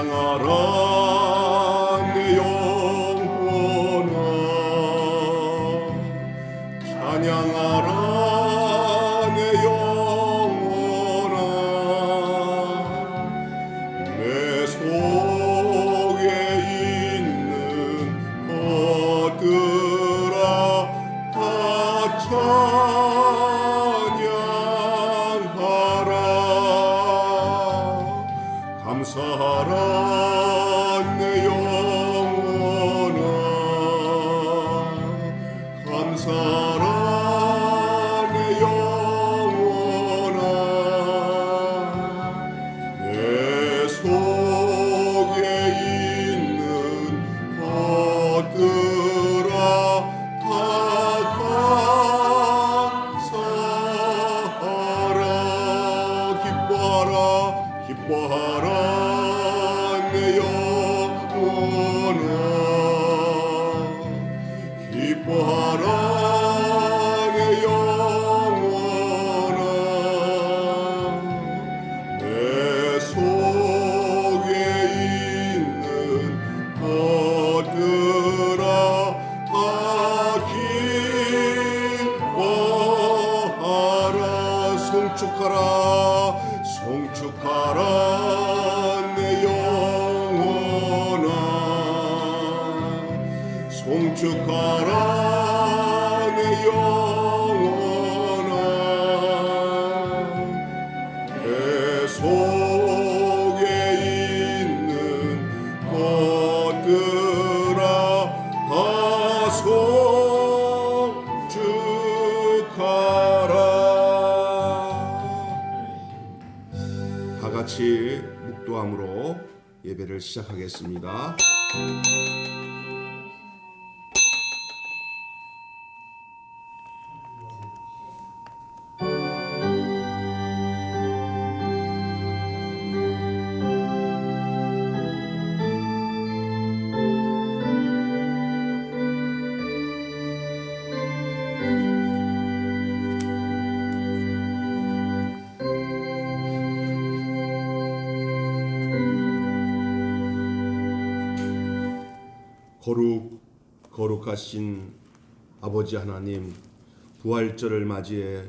찬양하라 내 영혼아, 찬양하라 내 영혼아. 내 속에 있는 것들아 다 찬양하라. 감사하라 내 영혼아, 감사하라 내 영혼아. 내 속에 있는 것들아 다 감사하라. 기뻐하라 기뻐하라 내 영혼아, 기뻐하라 내 영혼아. 내 속에 있는 것들아 다 기뻐하라. 송축하라 송축하라 내 영혼아, 송축하라 내 영혼아. 내 속에 있는 것들아 다 송축하라. 다 같이 묵도함으로 예배를 시작하겠습니다. 거룩하신 아버지 하나님, 부활절을 맞이해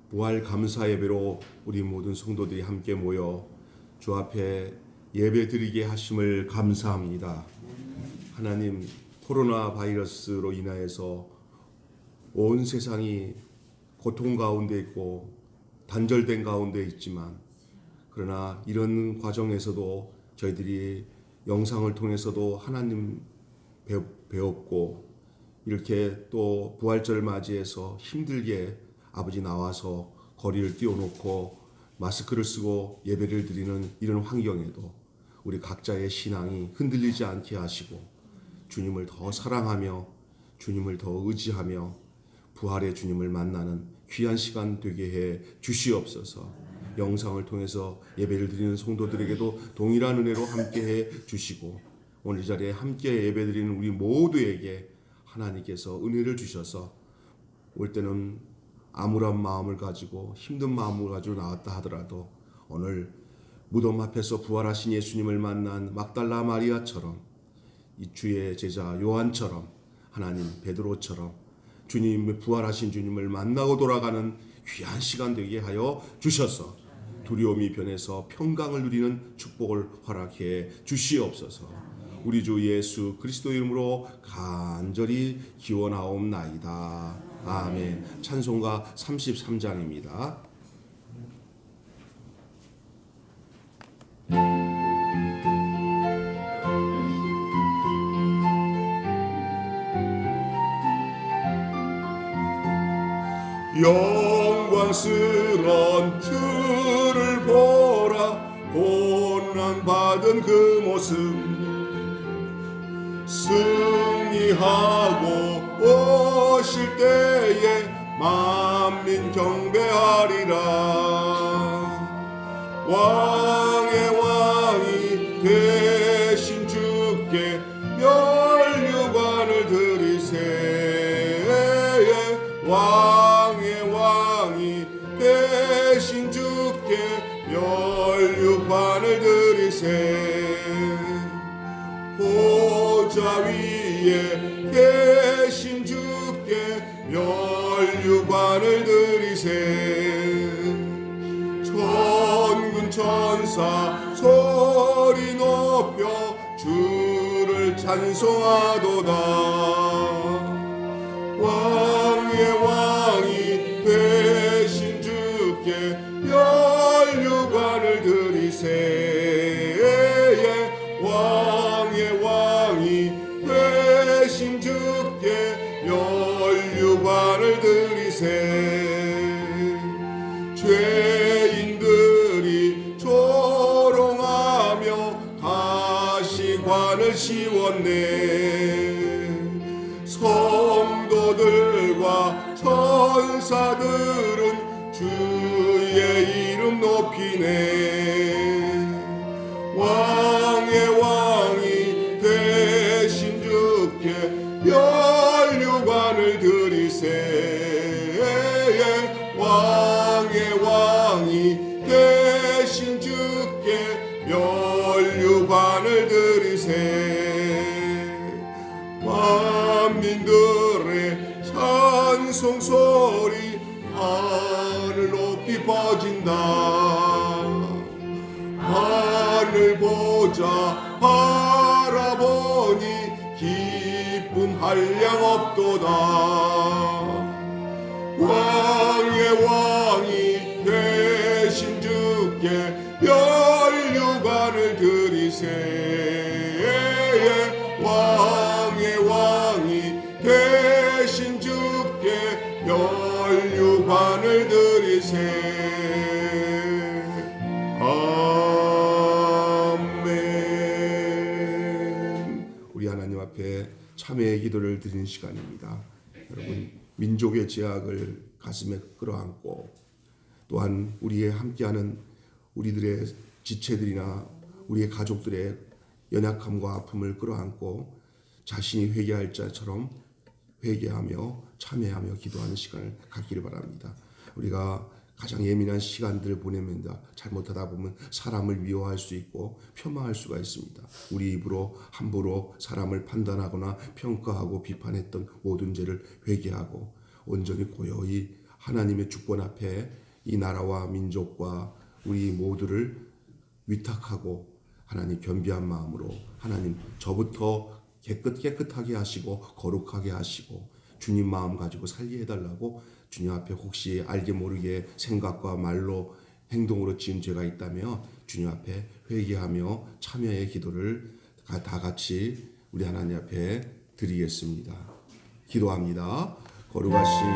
부활 감사 예배로 우리 모든 성도들이 함께 모여 주 앞에 예배 드리게 하심을 감사합니다. 하나님, 코로나 바이러스로 인하여서 온 세상이 고통 가운데 있고 단절된 가운데 있지만, 그러나 이런 과정에서도 저희들이 영상을 통해서도 하나님 배웠고, 이렇게 또 부활절을 맞이해서 힘들게 아버지 나와서 거리를 띄워놓고 마스크를 쓰고 예배를 드리는 이런 환경에도 우리 각자의 신앙이 흔들리지 않게 하시고 주님을 더 사랑하며 주님을 더 의지하며 부활의 주님을 만나는 귀한 시간 되게 해 주시옵소서. 영상을 통해서 예배를 드리는 성도들에게도 동일한 은혜로 함께해 주시고, 오늘 이 자리에 함께 예배드리는 우리 모두에게 하나님께서 은혜를 주셔서 올 때는 암울한 마음을 가지고 힘든 마음을 가지고 나왔다 하더라도 오늘 무덤 앞에서 부활하신 예수님을 만난 막달라 마리아처럼, 이 주의 제자 요한처럼, 하나님 베드로처럼 주님의 부활하신 주님을 만나고 돌아가는 귀한 시간 되게 하여 주셔서 두려움이 변해서 평강을 누리는 축복을 허락해 주시옵소서. 우리 주 예수 그리스도 이름으로 간절히 기원하옵나이다. 아멘. 찬송가 33장입니다. 영광스런 주를 보라. 고난받은 그 모습 승리하고 오실 때에 만민 경배하리라. 왕의 왕이 되신 주께 면류관을 드리세. 왕의 왕이 되신 주께 면류관을 드리세. 혈류관을 들이세 천군 천사 소리 높여 주를 찬송하도다 왕의 왕이 되신 주께 혈류관을 들이세 왕의 왕이 되신 주께 혈류관을 들이세 죄인들이 조롱하며 가시관을 씌웠네 성도들과 천사들은 주의 이름 높이네 왕의 왕이 되신 주께 혈류관을 들이세 왕의 왕이 되신 주께 혈류관을 들이세 만민들의 찬송 소리 하늘 높이 퍼진다 하늘 보자 바라보니 기쁨 한량 없도다 왕의 왕이 되신 주께 혈류관을 들이세 왕의 왕이 되신 주께 혈류관을 들이세 아멘. 우리 하나님 앞에 참회의 기도를 드리는 시간입니다. 여러분 민족의 죄악을 가슴에 끌어안고 또한 우리의 함께하는 우리들의 지체들이나 우리의 가족들의 연약함과 아픔을 끌어안고 자신이 회개할 자처럼 회개하며 참회하며 기도하는 시간을 갖기를 바랍니다. 우리가 가장 예민한 시간들을 보내면서 잘못하다 보면 사람을 미워할 수 있고 폄하할 수가 있습니다. 우리 입으로 함부로 사람을 판단하거나 평가하고 비판했던 모든 죄를 회개하고 온전히 고요히 하나님의 주권 앞에 이 나라와 민족과 우리 모두를 위탁하고 하나님 겸비한 마음으로 하나님 저부터 깨끗하게 하시고 거룩하게 하시고 주님 마음 가지고 살게 해달라고 주님 앞에 혹시 알게 모르게 생각과 말로 행동으로 지은 죄가 있다면 주님 앞에 회개하며 참여의 기도를 다 같이 우리 하나님 앞에 드리겠습니다. 기도합니다. 거룩하신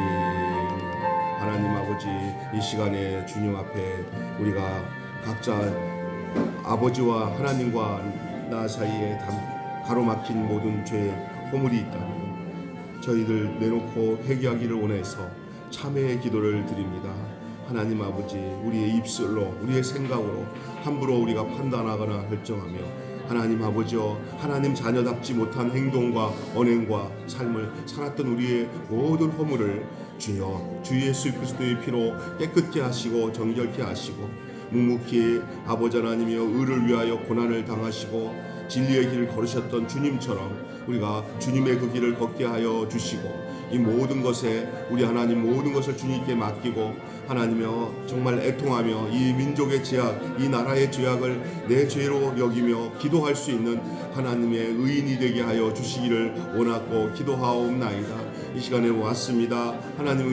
하나님 아버지, 이 시간에 주님 앞에 우리가 각자 아버지와 하나님과 나 사이에 가로막힌 모든 죄의 허물이 있다면 저희들 내놓고 회개하기를 원해서 참회의 기도를 드립니다. 하나님 아버지, 우리의 입술로 우리의 생각으로 함부로 우리가 판단하거나 결정하며 하나님 아버지여 하나님 자녀답지 못한 행동과 언행과 삶을 살았던 우리의 모든 허물을 주여 주 예수 그리스도의 피로 깨끗게 하시고 정결케 하시고 묵묵히 아버지 하나님이여 의를 위하여 고난을 당하시고 진리의 길을 걸으셨던 주님처럼 우리가 주님의 그 길을 걷게 하여 주시고 이 모든 것에 우리 하나님 모든 것을 주님께 맡기고 하나님여 정말 애통하며 이 민족의 죄악 이 나라의 죄악을 내 죄로 여기며 기도할 수 있는 하나님의 의인이 되게 하여 주시기를 원하고 기도하옵나이다. 이 시간에 왔습니다. 하나님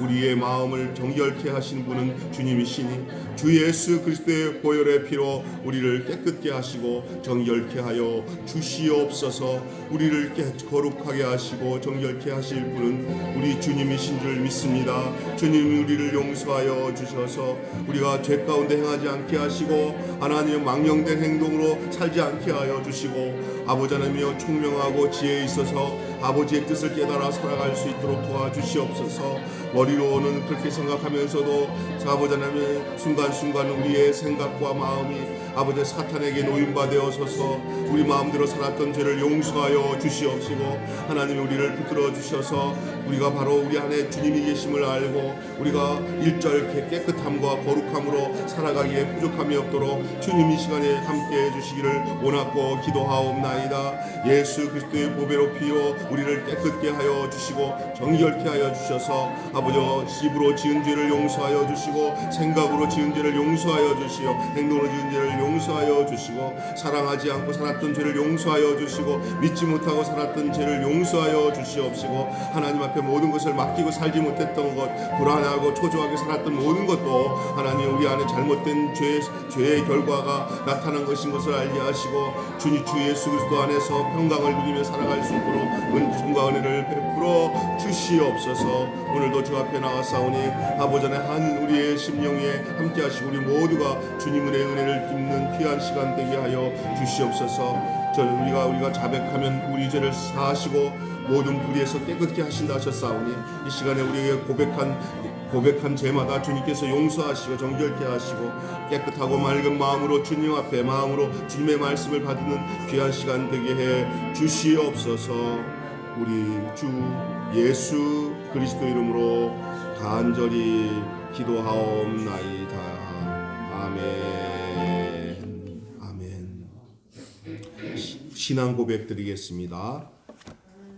우리의 마음을 정결케 하시는 분은 주님이시니 주 예수 그리스도의 보혈의 피로 우리를 깨끗게 하시고 정결케 하여 주시옵소서. 우리를 거룩하게 하시고 정결케 하실 분은 우리 주님이신 줄 믿습니다. 주님이 우리를 용서하여 주셔서 우리가 죄 가운데 행하지 않게 하시고 하나님의 망령된 행동으로 살지 않게 하여 주시고 아버지 하나님이여 총명하고 지혜에 있어서 아버지의 뜻을 깨달아 살아갈 수 있도록 도와주시옵소서. 머리로는 그렇게 생각하면서도 아버지 하나님의 순간순간 우리의 생각과 마음이 아버지 사탄에게 노임받아서서 우리 마음대로 살았던 죄를 용서하여 주시옵시고 하나님이 우리를 붙들어 주셔서 우리가 바로 우리 안에 주님이 계심을 알고 우리가 일절 깨끗함과 거룩함으로 살아가기에 부족함이 없도록 주님 이 시간에 함께해 주시기를 원하고 기도하옵나이다. 예수 그리스도의 보배로 피워 우리를 깨끗게 하여 주시고 정결케 하여 주셔서 아버지 입으로 지은 죄를 용서하여 주시고 생각으로 지은 죄를 용서하여 주시고 행동으로 지은 죄를 용서하여 주시고 사랑하지 않고 살았던 죄를 용서하여 주시고 믿지 못하고 살았던 죄를 용서하여 주시옵시고 하나님 앞에 모든 것을 맡기고 살지 못했던 것 불안하고 초조하게 살았던 모든 것도 하나님 우리 안에 잘못된 죄의 결과가 나타난 것인 것을 알게 하시고 주님 주 예수 그리스도 안에서 평강을 누리며 살아갈 수 있도록 은총과 은혜를 베풀어 주시옵소서. 오늘도 주 앞에 나가사오니 아버지 안에 한 우리의 심령 위에 함께 하시고 우리 모두가 주님의 은혜를 입는 귀한 시간 되게 하여 주시옵소서. 우리가 자백하면 우리 죄를 사하시고 모든 불의에서 깨끗게 하신다 하셨사오니 이 시간에 우리에게 고백한 죄마다 주님께서 용서하시고 정결케 하시고 깨끗하고 맑은 마음으로 주님 앞에 마음으로 주님의 말씀을 받는 귀한 시간 되게 해 주시옵소서. 우리 주 예수 그리스도 이름으로 간절히 기도하옵나이다. 아멘. 아멘. 신앙 고백 드리겠습니다.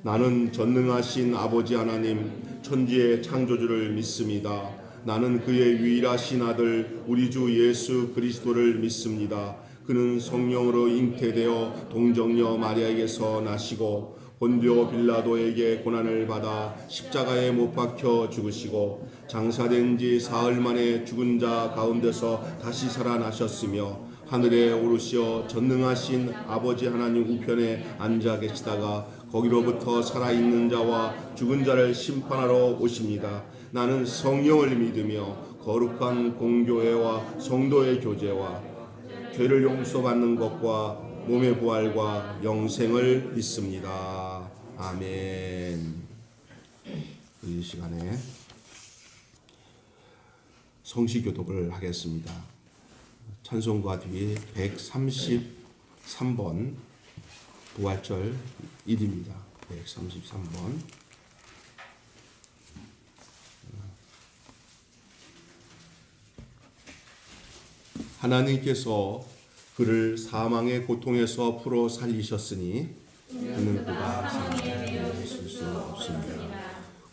나는 전능하신 아버지 하나님 천지의 창조주를 믿습니다. 나는 그의 유일하신 아들 우리 주 예수 그리스도를 믿습니다. 그는 성령으로 잉태되어 동정녀 마리아에게서 나시고 본디오 빌라도에게 고난을 받아 십자가에 못 박혀 죽으시고 장사된 지 사흘 만에 죽은 자 가운데서 다시 살아나셨으며 하늘에 오르시어 전능하신 아버지 하나님 우편에 앉아 계시다가 거기로부터 살아있는 자와 죽은 자를 심판하러 오십니다. 나는 성령을 믿으며 거룩한 공교회와 성도의 교제와 죄를 용서받는 것과 몸의 부활과 영생을 믿습니다. 아멘. 이 시간에 성시교독을 하겠습니다. 찬송가 뒤에 133번 부활절 1입니다. 133번. 하나님께서 그를 사망의 고통에서 풀어 살리셨으니 그는 그가 사망에 있을 수 없습니다.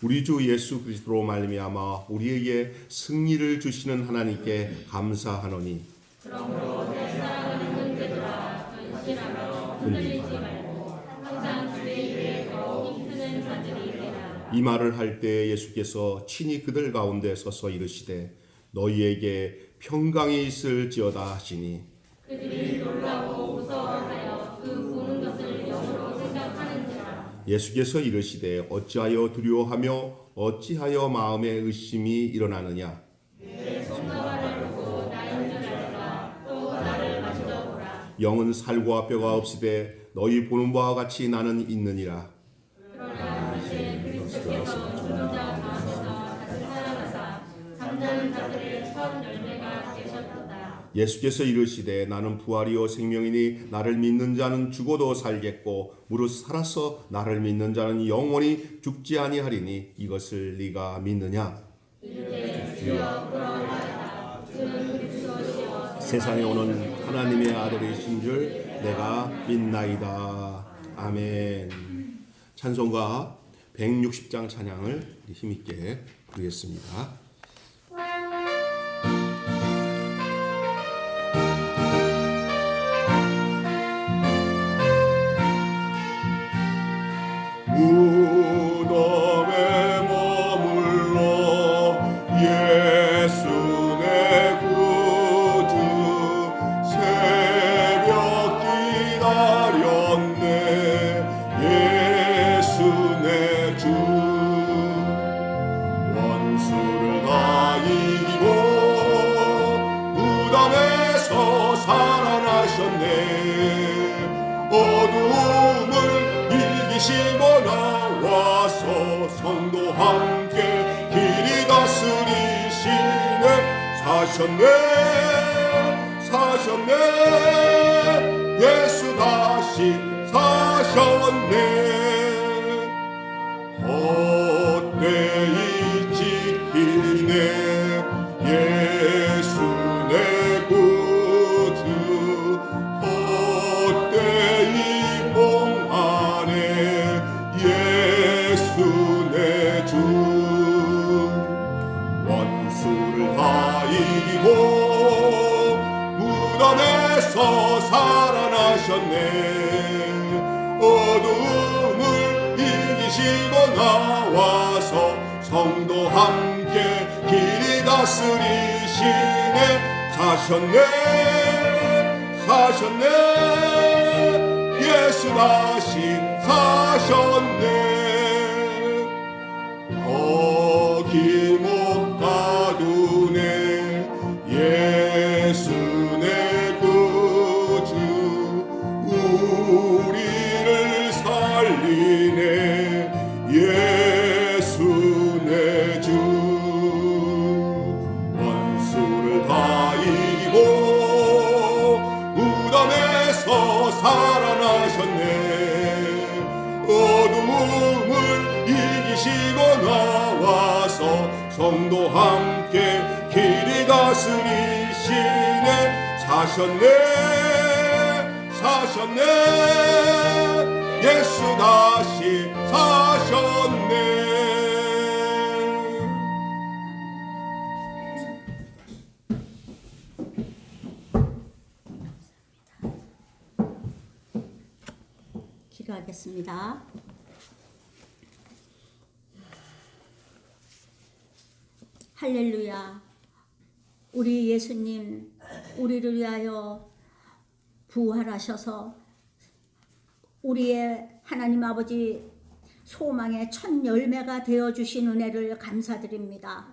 우리 주 예수 그리스도로 말미암아 우리에게 승리를 주시는 하나님께 감사하노니 그러므로 내 사랑하는 형제들아 근신하며 흔들리지 말고 항상 주의 일에 더욱 힘쓰는 자들이 되라. 이 말을 할 때 예수께서 친히 그들 가운데 서서 이르시되 너희에게 평강이 있을지어다 하시니 그들이 놀라고 무서워하여 그 보는 것을 영으로 생각하는지라. 예수께서 이르시되 어찌하여 두려워하며 어찌하여 마음에 의심이 일어나느냐. 내 손과 발을 보고 나인 줄 알까. 또 나를 만져보라. 영은 살과 뼈가 없으되 너희 보는 바와 같이 나는 있느니라. 그러나 이제 그리스도께서 죽은 자 가운데서 다시 살아나사 잠자는 자들의 첫 열매가 되셨도다. 예수께서 이르시되 나는 부활이요 생명이니 나를 믿는 자는 죽어도 살겠고 무릇 살아서 나를 믿는 자는 영원히 죽지 아니하리니 이것을 네가 믿느냐. 세상에 오는 하나님의 아들이신 줄 내가 믿나이다. 아멘. 찬송가 160장 찬양을 힘있게 부르겠습니다. 무덤에 머물러 예수 내 구주 새벽 기다렸네. 예수 내 주 원수를 다 이기고 무덤에서 살아나셨네. 어두움을 이기시고 나와서 성도 함께 길이 다스리시네. 사셨네 예수 다시 사셨네. 헛되이 지키네 예수 내 구주. 헛되이 몽하네 나와서 성도 함께 길이 다스리시네. 사셨네 예수 다시 사셨네. 길 못 가두네. 예수 내 구주 우리를 살리네. 예수 내 주 원수를 다 이기고 무덤에서 살아나셨네. 어둠을 이기시고 나와서 성도 함께 길이 다스리시네. 사셨네 예수 다시 사셨네. 기도하겠습니다. 할렐루야. 우리 예수님 우리를 위하여 부활하셔서 우리의 하나님 아버지 소망의 첫 열매가 되어주신 은혜를 감사드립니다.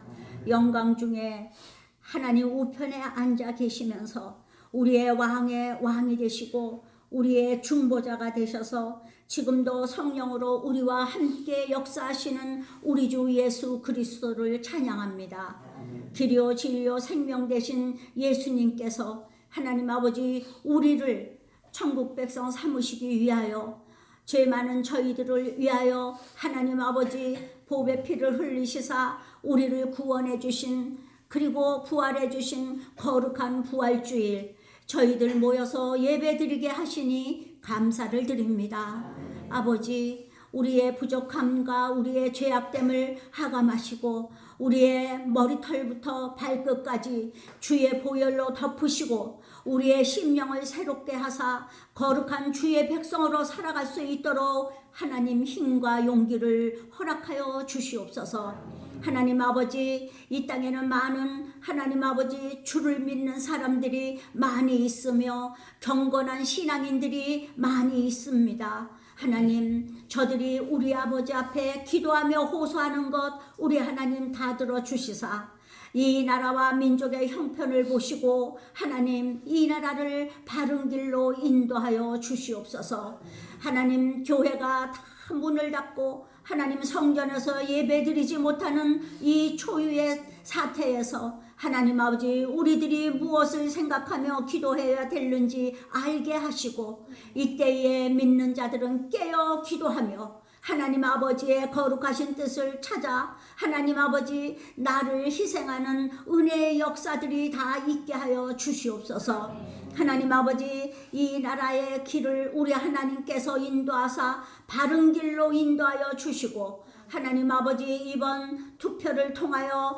영광 중에 하나님 우편에 앉아 계시면서 우리의 왕이 되시고 우리의 중보자가 되셔서 지금도 성령으로 우리와 함께 역사하시는 우리 주 예수 그리스도를 찬양합니다. 길이요 진리요 생명 되신 예수님께서 하나님 아버지 우리를 천국 백성 삼으시기 위하여 죄 많은 저희들을 위하여 하나님 아버지 보배 피를 흘리시사 우리를 구원해 주신, 그리고 부활해 주신 거룩한 부활주일 저희들 모여서 예배드리게 하시니 감사를 드립니다. 아버지, 우리의 부족함과 우리의 죄악됨을 하감하시고 우리의 머리털부터 발끝까지 주의 보혈로 덮으시고 우리의 심령을 새롭게 하사 거룩한 주의 백성으로 살아갈 수 있도록 하나님 힘과 용기를 허락하여 주시옵소서. 하나님 아버지, 이 땅에는 많은 하나님 아버지 주를 믿는 사람들이 많이 있으며 경건한 신앙인들이 많이 있습니다. 하나님, 저들이 우리 아버지 앞에 기도하며 호소하는 것 우리 하나님 다 들어주시사 이 나라와 민족의 형편을 보시고 하나님 이 나라를 바른 길로 인도하여 주시옵소서. 하나님, 교회가 다 문을 닫고 하나님 성전에서 예배드리지 못하는 이 초유의 사태에서 하나님 아버지 우리들이 무엇을 생각하며 기도해야 되는지 알게 하시고 이때에 믿는 자들은 깨어 기도하며 하나님 아버지의 거룩하신 뜻을 찾아 하나님 아버지 나를 희생하는 은혜의 역사들이 다 있게 하여 주시옵소서. 하나님 아버지, 이 나라의 길을 우리 하나님께서 인도하사 바른 길로 인도하여 주시고 하나님 아버지 이번 투표를 통하여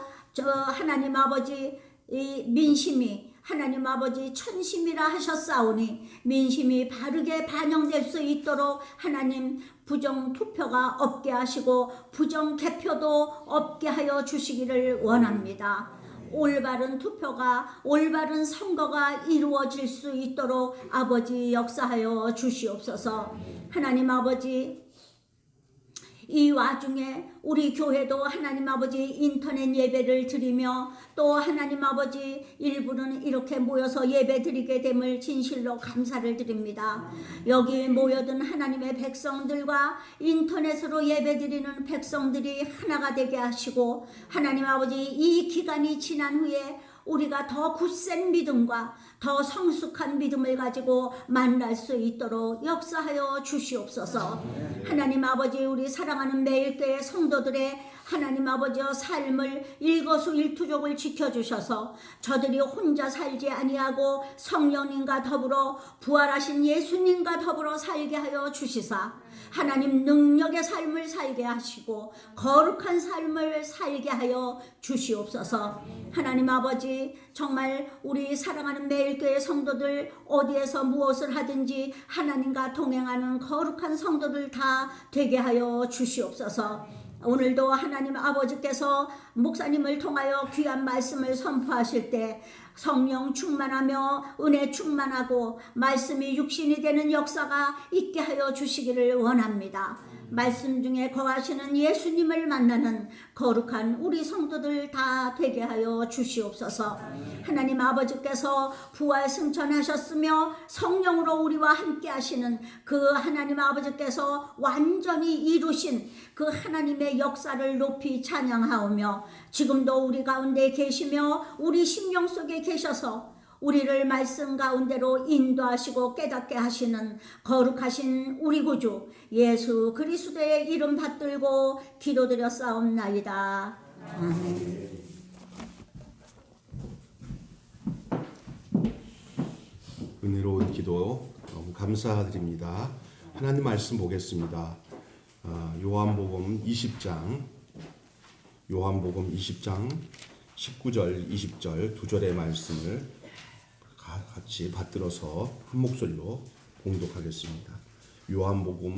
하나님 아버지 이 민심이 하나님 아버지 천심이라 하셨사오니 민심이 바르게 반영될 수 있도록 하나님 부정 투표가 없게 하시고 부정 개표도 없게 하여 주시기를 원합니다. 올바른 투표가, 올바른 선거가 이루어질 수 있도록 아버지 역사하여 주시옵소서. 하나님 아버지, 이 와중에 우리 교회도 하나님 아버지 인터넷 예배를 드리며 또 하나님 아버지 일부는 이렇게 모여서 예배 드리게 됨을 진실로 감사를 드립니다. 여기 모여든 하나님의 백성들과 인터넷으로 예배 드리는 백성들이 하나가 되게 하시고 하나님 아버지 이 기간이 지난 후에 우리가 더 굳센 믿음과 더 성숙한 믿음을 가지고 만날 수 있도록 역사하여 주시옵소서. 하나님 아버지, 우리 사랑하는 매일교회 성도들의 하나님 아버지의 삶을 일거수일투족을 지켜주셔서 저들이 혼자 살지 아니하고 성령님과 더불어 부활하신 예수님과 더불어 살게 하여 주시사 하나님 능력의 삶을 살게 하시고 거룩한 삶을 살게 하여 주시옵소서. 하나님 아버지, 정말 우리 사랑하는 매일교회 성도들 어디에서 무엇을 하든지 하나님과 동행하는 거룩한 성도들 다 되게 하여 주시옵소서. 오늘도 하나님 아버지께서 목사님을 통하여 귀한 말씀을 선포하실 때 성령 충만하며 은혜 충만하고 말씀이 육신이 되는 역사가 있게 하여 주시기를 원합니다. 말씀 중에 거하시는 예수님을 만나는 거룩한 우리 성도들 다 되게 하여 주시옵소서. 하나님 아버지께서 부활 승천하셨으며 성령으로 우리와 함께 하시는 그 하나님 아버지께서 완전히 이루신 그 하나님의 역사를 높이 찬양하오며 지금도 우리 가운데 계시며 우리 심령 속에 계셔서 우리를 말씀 가운데로 인도하시고 깨닫게 하시는 거룩하신 우리 구주 예수 그리스도의 이름 받들고 기도드렸사옵나이다. 아멘. 은혜로운 기도 너무 감사드립니다. 하나님 말씀 보겠습니다. 요한복음 20장 19절 20절 두 절의 말씀을 같이 받들어서 한 목소리로 봉독하겠습니다. 요한복음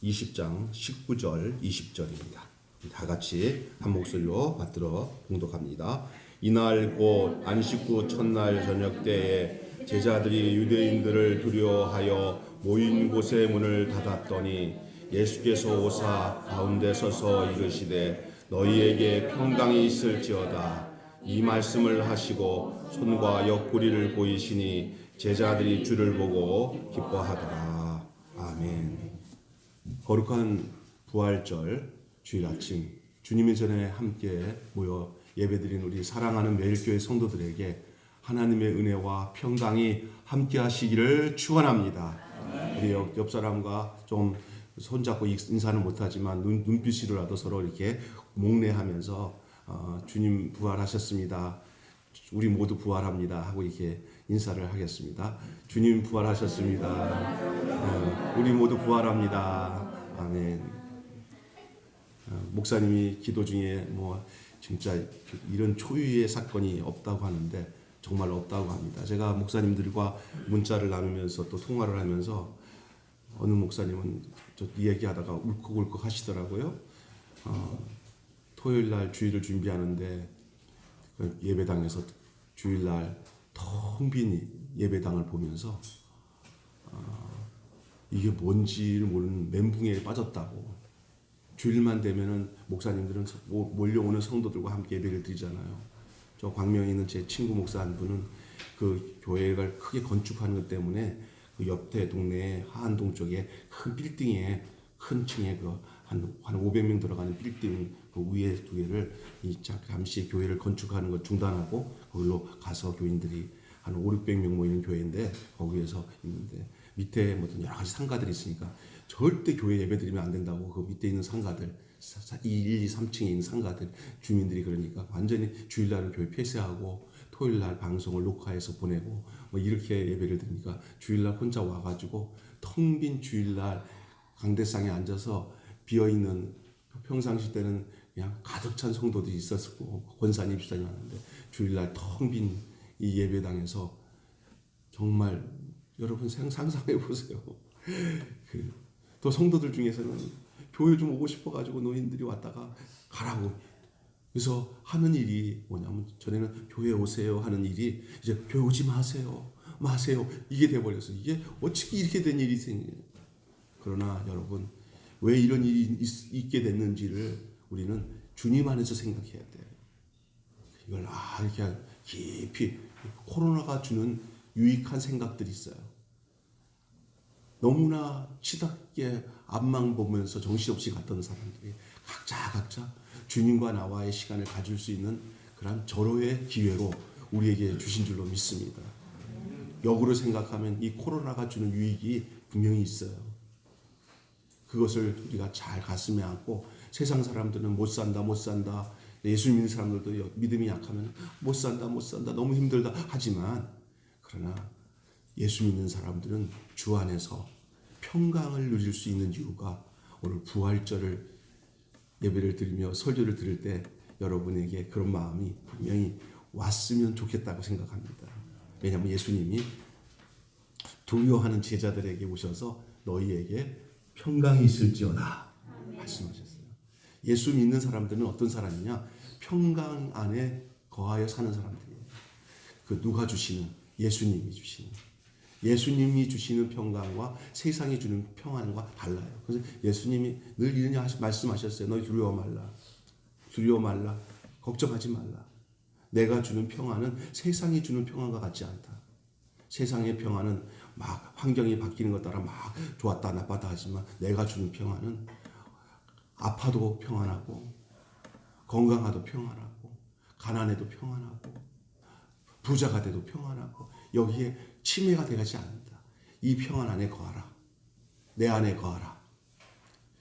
20장 19절 20절입니다. 다 같이 한 목소리로 받들어 봉독합니다. 이날 곧 안식 후 첫날 저녁 때에 제자들이 유대인들을 두려워하여 모인 곳의 문을 닫았더니 예수께서 오사 가운데 서서 이르시되 너희에게 평강이 있을지어다. 이 말씀을 하시고 손과 옆구리를 보이시니 제자들이 주를 보고 기뻐하더라. 아멘. 거룩한 부활절 주일 아침 주님의 전에 함께 모여 예배드린 우리 사랑하는 매일교회 성도들에게 하나님의 은혜와 평강이 함께 하시기를 축원합니다. 우리 옆 사람과 좀 손잡고 인사는 못하지만 눈빛으로라도 서로 이렇게 목례하면서 주님 부활하셨습니다. 우리 모두 부활합니다 하고 이렇게 인사를 하겠습니다. 주님 부활하셨습니다. 우리 모두 부활합니다. 아멘. 목사님이 기도 중에 뭐 진짜 이런 초유의 사건이 없다고 하는데 정말 없다고 합니다. 제가 목사님들과 문자를 나누면서 또 통화를 하면서 어느 목사님은 저 얘기하다가 울컥울컥 하시더라고요. 토요일 날 주일을 준비하는데 예배당에서 주일 날 텅 빈 예배당을 보면서 이게 뭔지를 모르는 멘붕에 빠졌다고. 주일만 되면은 목사님들은 몰려오는 성도들과 함께 예배를 드리잖아요. 저 광명에 있는 제 친구 목사 한 분은 그 교회를 크게 건축하는 것 때문에 그 옆에 동네에 하안동 쪽에 큰 빌딩에 큰 층에 한 500명 들어가는 빌딩 그 위에 두 개를 잠시 교회를 건축하는 것 중단하고 거기로 가서 교인들이 한 500~600명 모이는 교회인데 거기에서 있는데 밑에 뭐 여러 가지 상가들이 있으니까 절대 교회 예배 드리면 안 된다고 그 밑에 있는 상가들 1, 2, 3층에 있는 상가들 주민들이 그러니까 완전히 주일날은 교회 폐쇄하고 토요일날 방송을 녹화해서 보내고 뭐 이렇게 예배를 드리니까 주일날 혼자 와가지고 텅 빈 주일날 강대상에 앉아서 비어있는 평상시 때는 그냥 가득 찬 성도들이 있었고 권사님 집사님 하는데 주일날 텅 빈 이 예배당에서 정말 여러분 상상해 보세요. 또 성도들 중에서는 교회 좀 오고 싶어가지고 노인들이 왔다가 가라고. 그래서 하는 일이 뭐냐면 전에는 교회 오세요 하는 일이 이제 교회 오지 마세요. 이게 돼버렸어요. 이게 어떻게 이렇게 된 일이 생겨요. 그러나 여러분 왜 이런 일이 있게 됐는지를 우리는 주님 안에서 생각해야 돼요. 이걸 이렇게 깊이 코로나가 주는 유익한 생각들이 있어요. 너무나 치닫게 앞만 보면서 정신없이 갔던 사람들이 각자 주님과 나와의 시간을 가질 수 있는 그런 절호의 기회로 우리에게 주신 줄로 믿습니다. 역으로 생각하면 이 코로나가 주는 유익이 분명히 있어요. 그것을 우리가 잘 가슴에 안고 세상 사람들은 못 산다 예수 믿는 사람들도 믿음이 약하면 못 산다 너무 힘들다 하지만 그러나 예수 믿는 사람들은 주 안에서 평강을 누릴 수 있는 이유가 오늘 부활절을 예배를 드리며 설교를 들을 때 여러분에게 그런 마음이 분명히 왔으면 좋겠다고 생각합니다. 왜냐하면 예수님이 두려워하는 제자들에게 오셔서 너희에게 평강이 있을지어다 말씀하셨어요. 예수 믿는 사람들은 어떤 사람이냐? 평강 안에 거하여 사는 사람들이에요. 그 누가 주시는? 예수님이 주시는 평강과 세상이 주는 평안과 달라요. 그래서 예수님이 늘 이런 말씀하셨어요. 너희 두려워 말라, 걱정하지 말라. 내가 주는 평안은 세상이 주는 평안과 같지 않다. 세상의 평안은 막 환경이 바뀌는 것 따라 막 좋았다 나빴다 하지만 내가 주는 평안은 아파도 평안하고 건강하도 평안하고 가난해도 평안하고 부자가 돼도 평안하고 여기에 침해가 되지 않는다. 이 평안 안에 거하라. 내 안에 거하라.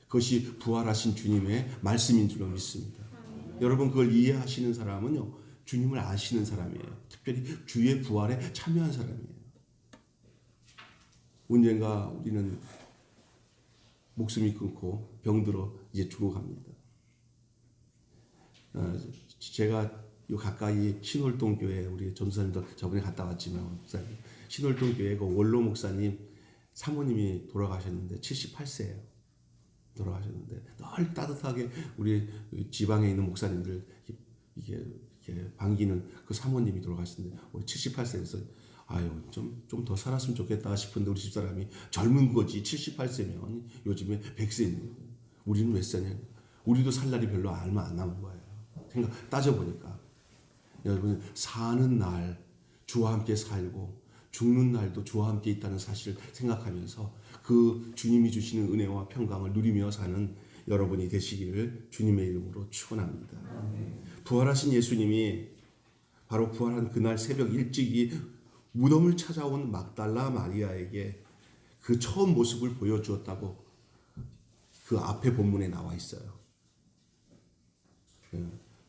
그것이 부활하신 주님의 말씀인 줄로 믿습니다. 여러분 그걸 이해하시는 사람은요. 주님을 아시는 사람이에요. 특별히 주의 부활에 참여한 사람이에요. 언젠가 우리는 목숨이 끊고 병들어 이제 죽어갑니다. 제가 요 가까이 신월동 교회 우리 전도사님도 저번에 갔다 왔지만 목사님 신월동 교회 그 원로 목사님 사모님이 돌아가셨는데 78세예요. 돌아가셨는데 늘 따뜻하게 우리 지방에 있는 목사님들 이게 반기는 그 사모님이 돌아가셨는데 78세에서 아유 좀 더 살았으면 좋겠다 싶은데 우리 집사람이 젊은 거지 78세면 요즘에 100세입니다. 우리는 몇 세냐? 우리도 살 날이 별로 얼마 안 남은 거예요. 생각 따져보니까 여러분 사는 날 주와 함께 살고 죽는 날도 주와 함께 있다는 사실을 생각하면서 그 주님이 주시는 은혜와 평강을 누리며 사는 여러분이 되시기를 주님의 이름으로 축원합니다. 부활하신 예수님이 바로 부활한 그날 새벽 일찍이 무덤을 찾아온 막달라 마리아에게 그 처음 모습을 보여주었다고 그 앞에 본문에 나와 있어요.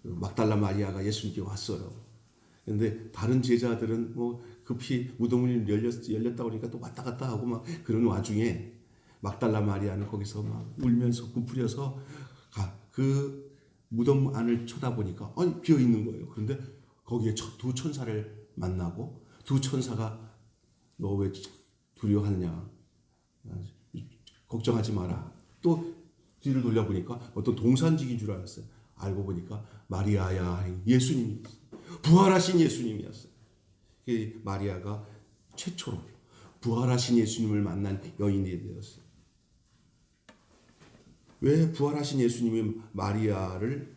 막달라 마리아가 예수님께 왔어요. 그런데 다른 제자들은 뭐 급히 무덤이 열렸다 그러니까 또 왔다 갔다 하고 막 그런 와중에 막달라 마리아는 거기서 막 울면서 구부려서 그 무덤 안을 쳐다보니까 비어 있는 거예요. 그런데 거기에 두 천사를 만나고 두 천사가 너 왜 두려워하느냐? 걱정하지 마라. 또 뒤를 돌려보니까 어떤 동산직인 줄 알았어요. 알고 보니까 마리아야 예수님이 부활하신 예수님이었어요. 마리아가 최초로 부활하신 예수님을 만난 여인이 되었어요. 왜 부활하신 예수님이 마리아를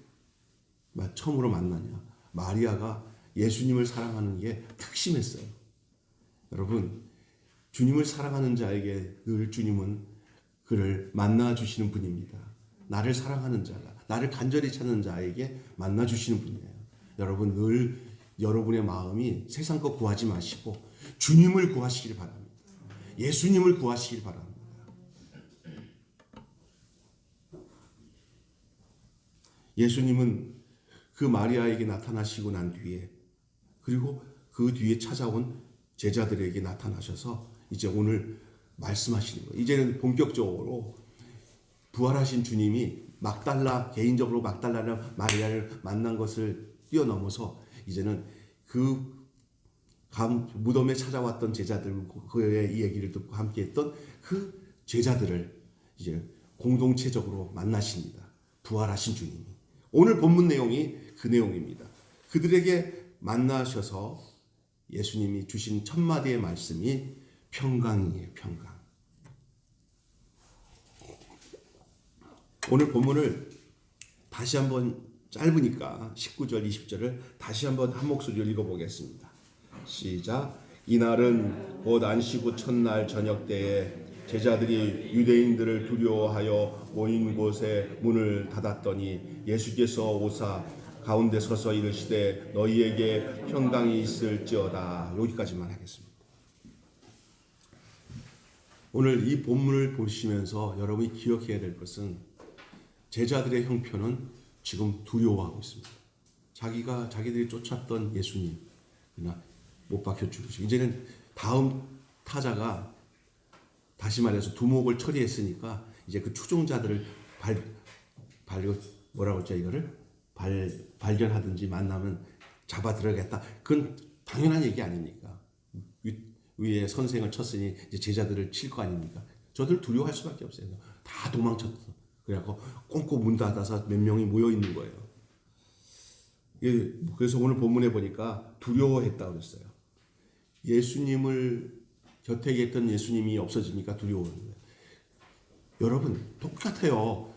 처음으로 만나냐? 마리아가 예수님을 사랑하는 게 특심했어요. 여러분, 주님을 사랑하는 자에게 늘 주님은 그를 만나주시는 분입니다. 나를 사랑하는 자가, 나를 간절히 찾는 자에게 만나주시는 분이에요. 여러분, 늘 여러분의 마음이 세상 것 구하지 마시고 주님을 구하시길 바랍니다. 예수님을 구하시길 바랍니다. 예수님은 그 마리아에게 나타나시고 난 뒤에 그리고 그 뒤에 찾아온 제자들에게 나타나셔서 이제 오늘 말씀하시는 거예요. 이제는 본격적으로 부활하신 주님이 개인적으로 막달라 마리아를 만난 것을 뛰어넘어서 이제는 그 무덤에 찾아왔던 제자들 그의 얘기를 듣고 함께했던 그 제자들을 이제 공동체적으로 만나십니다. 부활하신 주님이. 오늘 본문 내용이 그 내용입니다. 그들에게 만나셔서 예수님이 주신 첫 마디의 말씀이 평강이에요. 평강. 오늘 본문을 다시 한번 짧으니까 19절 20절을 다시 한번 한 목소리로 읽어보겠습니다. 시작. 이날은 곧 안식 후 첫날 저녁 때에 제자들이 유대인들을 두려워하여 모인 곳에 문을 닫았더니 예수께서 오사 가운데 서서 이르시되 너희에게 평강이 있을지어다. 여기까지만 하겠습니다. 오늘 이 본문을 보시면서 여러분이 기억해야 될 것은 제자들의 형편은 지금 두려워하고 있습니다. 자기들이 쫓았던 예수님 그러나 못 박혀 죽으시고 이제는 다음 타자가 다시 말해서 두목을 처리했으니까 이제 그 추종자들을 뭐라고 했죠 이거를 발견하든지 만나면 잡아 들어가겠다. 그건 당연한 얘기 아닙니까? 위에 선생을 쳤으니 이제 제자들을 칠 거 아닙니까? 저들 두려워할 수밖에 없어요. 다 도망쳤어. 그래갖고 꽁꽁 문 닫아서 몇 명이 모여 있는 거예요. 그래서 오늘 본문에 보니까 두려워했다고 그랬어요. 예수님을 곁에 있던 예수님이 없어지니까 두려워하는 거예요. 여러분 똑같아요.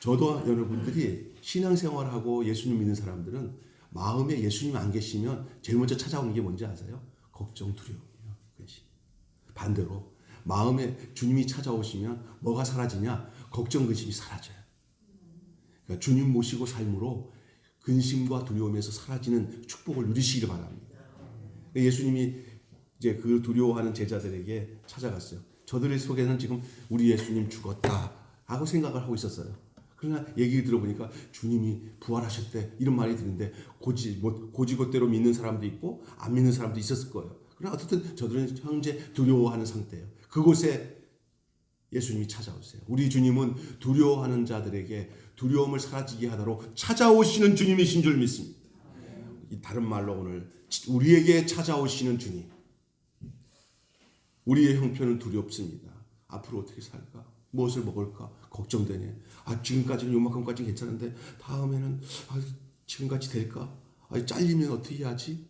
저도 여러분들이 신앙생활하고 예수님 믿는 사람들은 마음에 예수님 안 계시면 제일 먼저 찾아오는 게 뭔지 아세요? 걱정, 두려움이에요. 그것이. 반대로 마음에 주님이 찾아오시면 뭐가 사라지냐? 걱정, 근심이 사라져요. 그러니까 주님 모시고 삶으로 근심과 두려움에서 사라지는 축복을 누리시기를 바랍니다. 예수님이 이제 그 두려워하는 제자들에게 찾아갔어요. 저들의 속에는 지금 우리 예수님 죽었다 하고 생각을 하고 있었어요. 그러나 얘기를 들어보니까 주님이 부활하셨대 이런 말이 드는데 고지고대로 믿는 사람도 있고 안 믿는 사람도 있었을 거예요. 그러나 어쨌든 저들은 현재 두려워하는 상태예요. 그곳에 예수님이 찾아오세요. 우리 주님은 두려워하는 자들에게 두려움을 사라지게 하도록 찾아오시는 주님이신 줄 믿습니다. 다른 말로 오늘 우리에게 찾아오시는 주님. 우리의 형편은 두렵습니다. 앞으로 어떻게 살까? 무엇을 먹을까? 걱정되네. 지금까지는 요만큼까지는 괜찮은데 다음에는 지금같이 될까? 잘리면 어떻게 하지?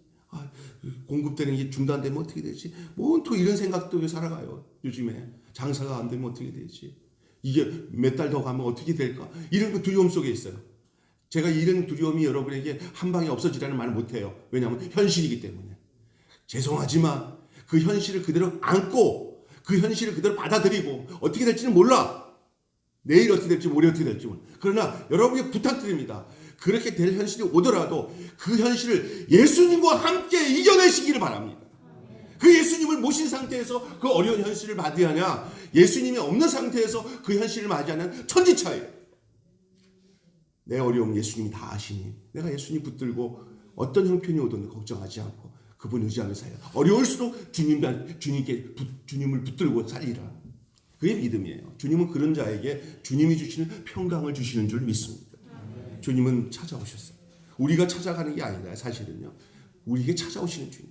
공급되는 게 중단되면 어떻게 되지? 또 이런 생각도 살아가요. 요즘에 장사가 안 되면 어떻게 되지? 이게 몇 달 더 가면 어떻게 될까? 이런 그 두려움 속에 있어요. 제가 이런 두려움이 여러분에게 한 방에 없어지라는 말을 못해요. 왜냐하면 현실이기 때문에. 죄송하지만 그 현실을 그대로 안고 그 현실을 그대로 받아들이고 어떻게 될지는 몰라. 내일 어떻게 될지 모레 어떻게 될지 몰라. 그러나 여러분에게 부탁드립니다. 그렇게 될 현실이 오더라도 그 현실을 예수님과 함께 이겨내시기를 바랍니다. 그 예수님을 모신 상태에서 그 어려운 현실을 맞이하냐, 예수님이 없는 상태에서 그 현실을 맞이하는 천지차이예요. 내 어려움 예수님이 다 아시니 내가 예수님 붙들고 어떤 형편이 오든 걱정하지 않고 그분 의지하며 살려. 어려울수록 주님을 붙들고 살리라. 그게 믿음이에요. 주님은 그런 자에게 주님이 주시는 평강을 주시는 줄 믿습니다. 주님은 찾아오셨어요. 우리가 찾아가는 게 아니다. 사실은요. 우리에게 찾아오시는 주님.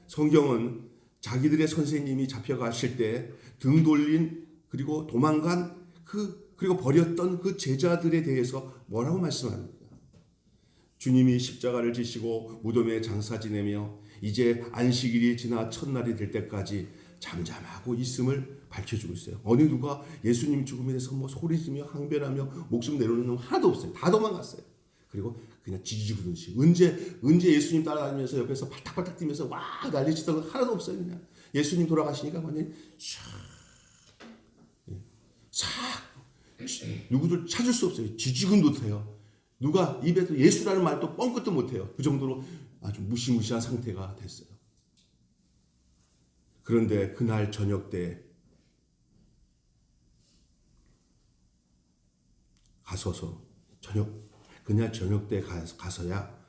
성경은 자기들의 선생님이 잡혀가실 때 등 돌린 그리고 도망간 그리고 버렸던 그 제자들에 대해서 뭐라고 말씀합니까? 주님이 십자가를 지시고 무덤에 장사 지내며 이제 안식일이 지나 첫날이 될 때까지 잠잠하고 있음을 밝혀주고 있어요. 어느 누가 예수님 죽음에 대해서 소리지며 항변하며 목숨 내놓는 놈 하나도 없어요. 다 도망갔어요. 그리고 그냥 지지부든지 언제 예수님 따라다니면서 옆에서 발탁발탁 뛰면서 와 난리치던 거 하나도 없어요. 그냥 예수님 돌아가시니까 완전히 싹 누구들 찾을 수 없어요. 지지근도 못해요. 누가 입에서 예수라는 말도 뻥끗도 못해요. 그 정도로 아주 무시무시한 상태가 됐어요. 그런데 그날 저녁 때 그날 저녁 때 가서야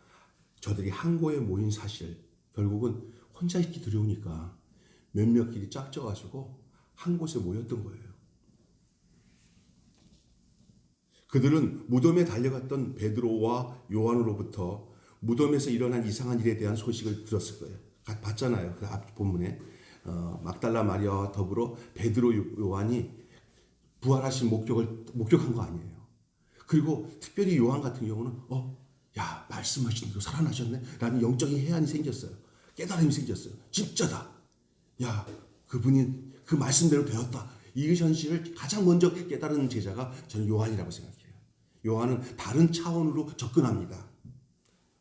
저들이 한 곳에 모인 사실, 결국은 혼자 있기 두려우니까 몇몇끼리 짝져가지고 한 곳에 모였던 거예요. 그들은 무덤에 달려갔던 베드로와 요한으로부터 무덤에서 일어난 이상한 일에 대한 소식을 들었을 거예요. 봤잖아요. 그 앞 본문에 막달라 마리아와 더불어 베드로, 요한이 부활하신 목격한 거 아니에요. 그리고 특별히 요한 같은 경우는 말씀하신 거 살아나셨네? 라는 영적인 해안이 생겼어요. 깨달음이 생겼어요. 진짜다. 그분이 그 말씀대로 되었다. 이 현실을 가장 먼저 깨달은 제자가 저는 요한이라고 생각해요. 요한은 다른 차원으로 접근합니다.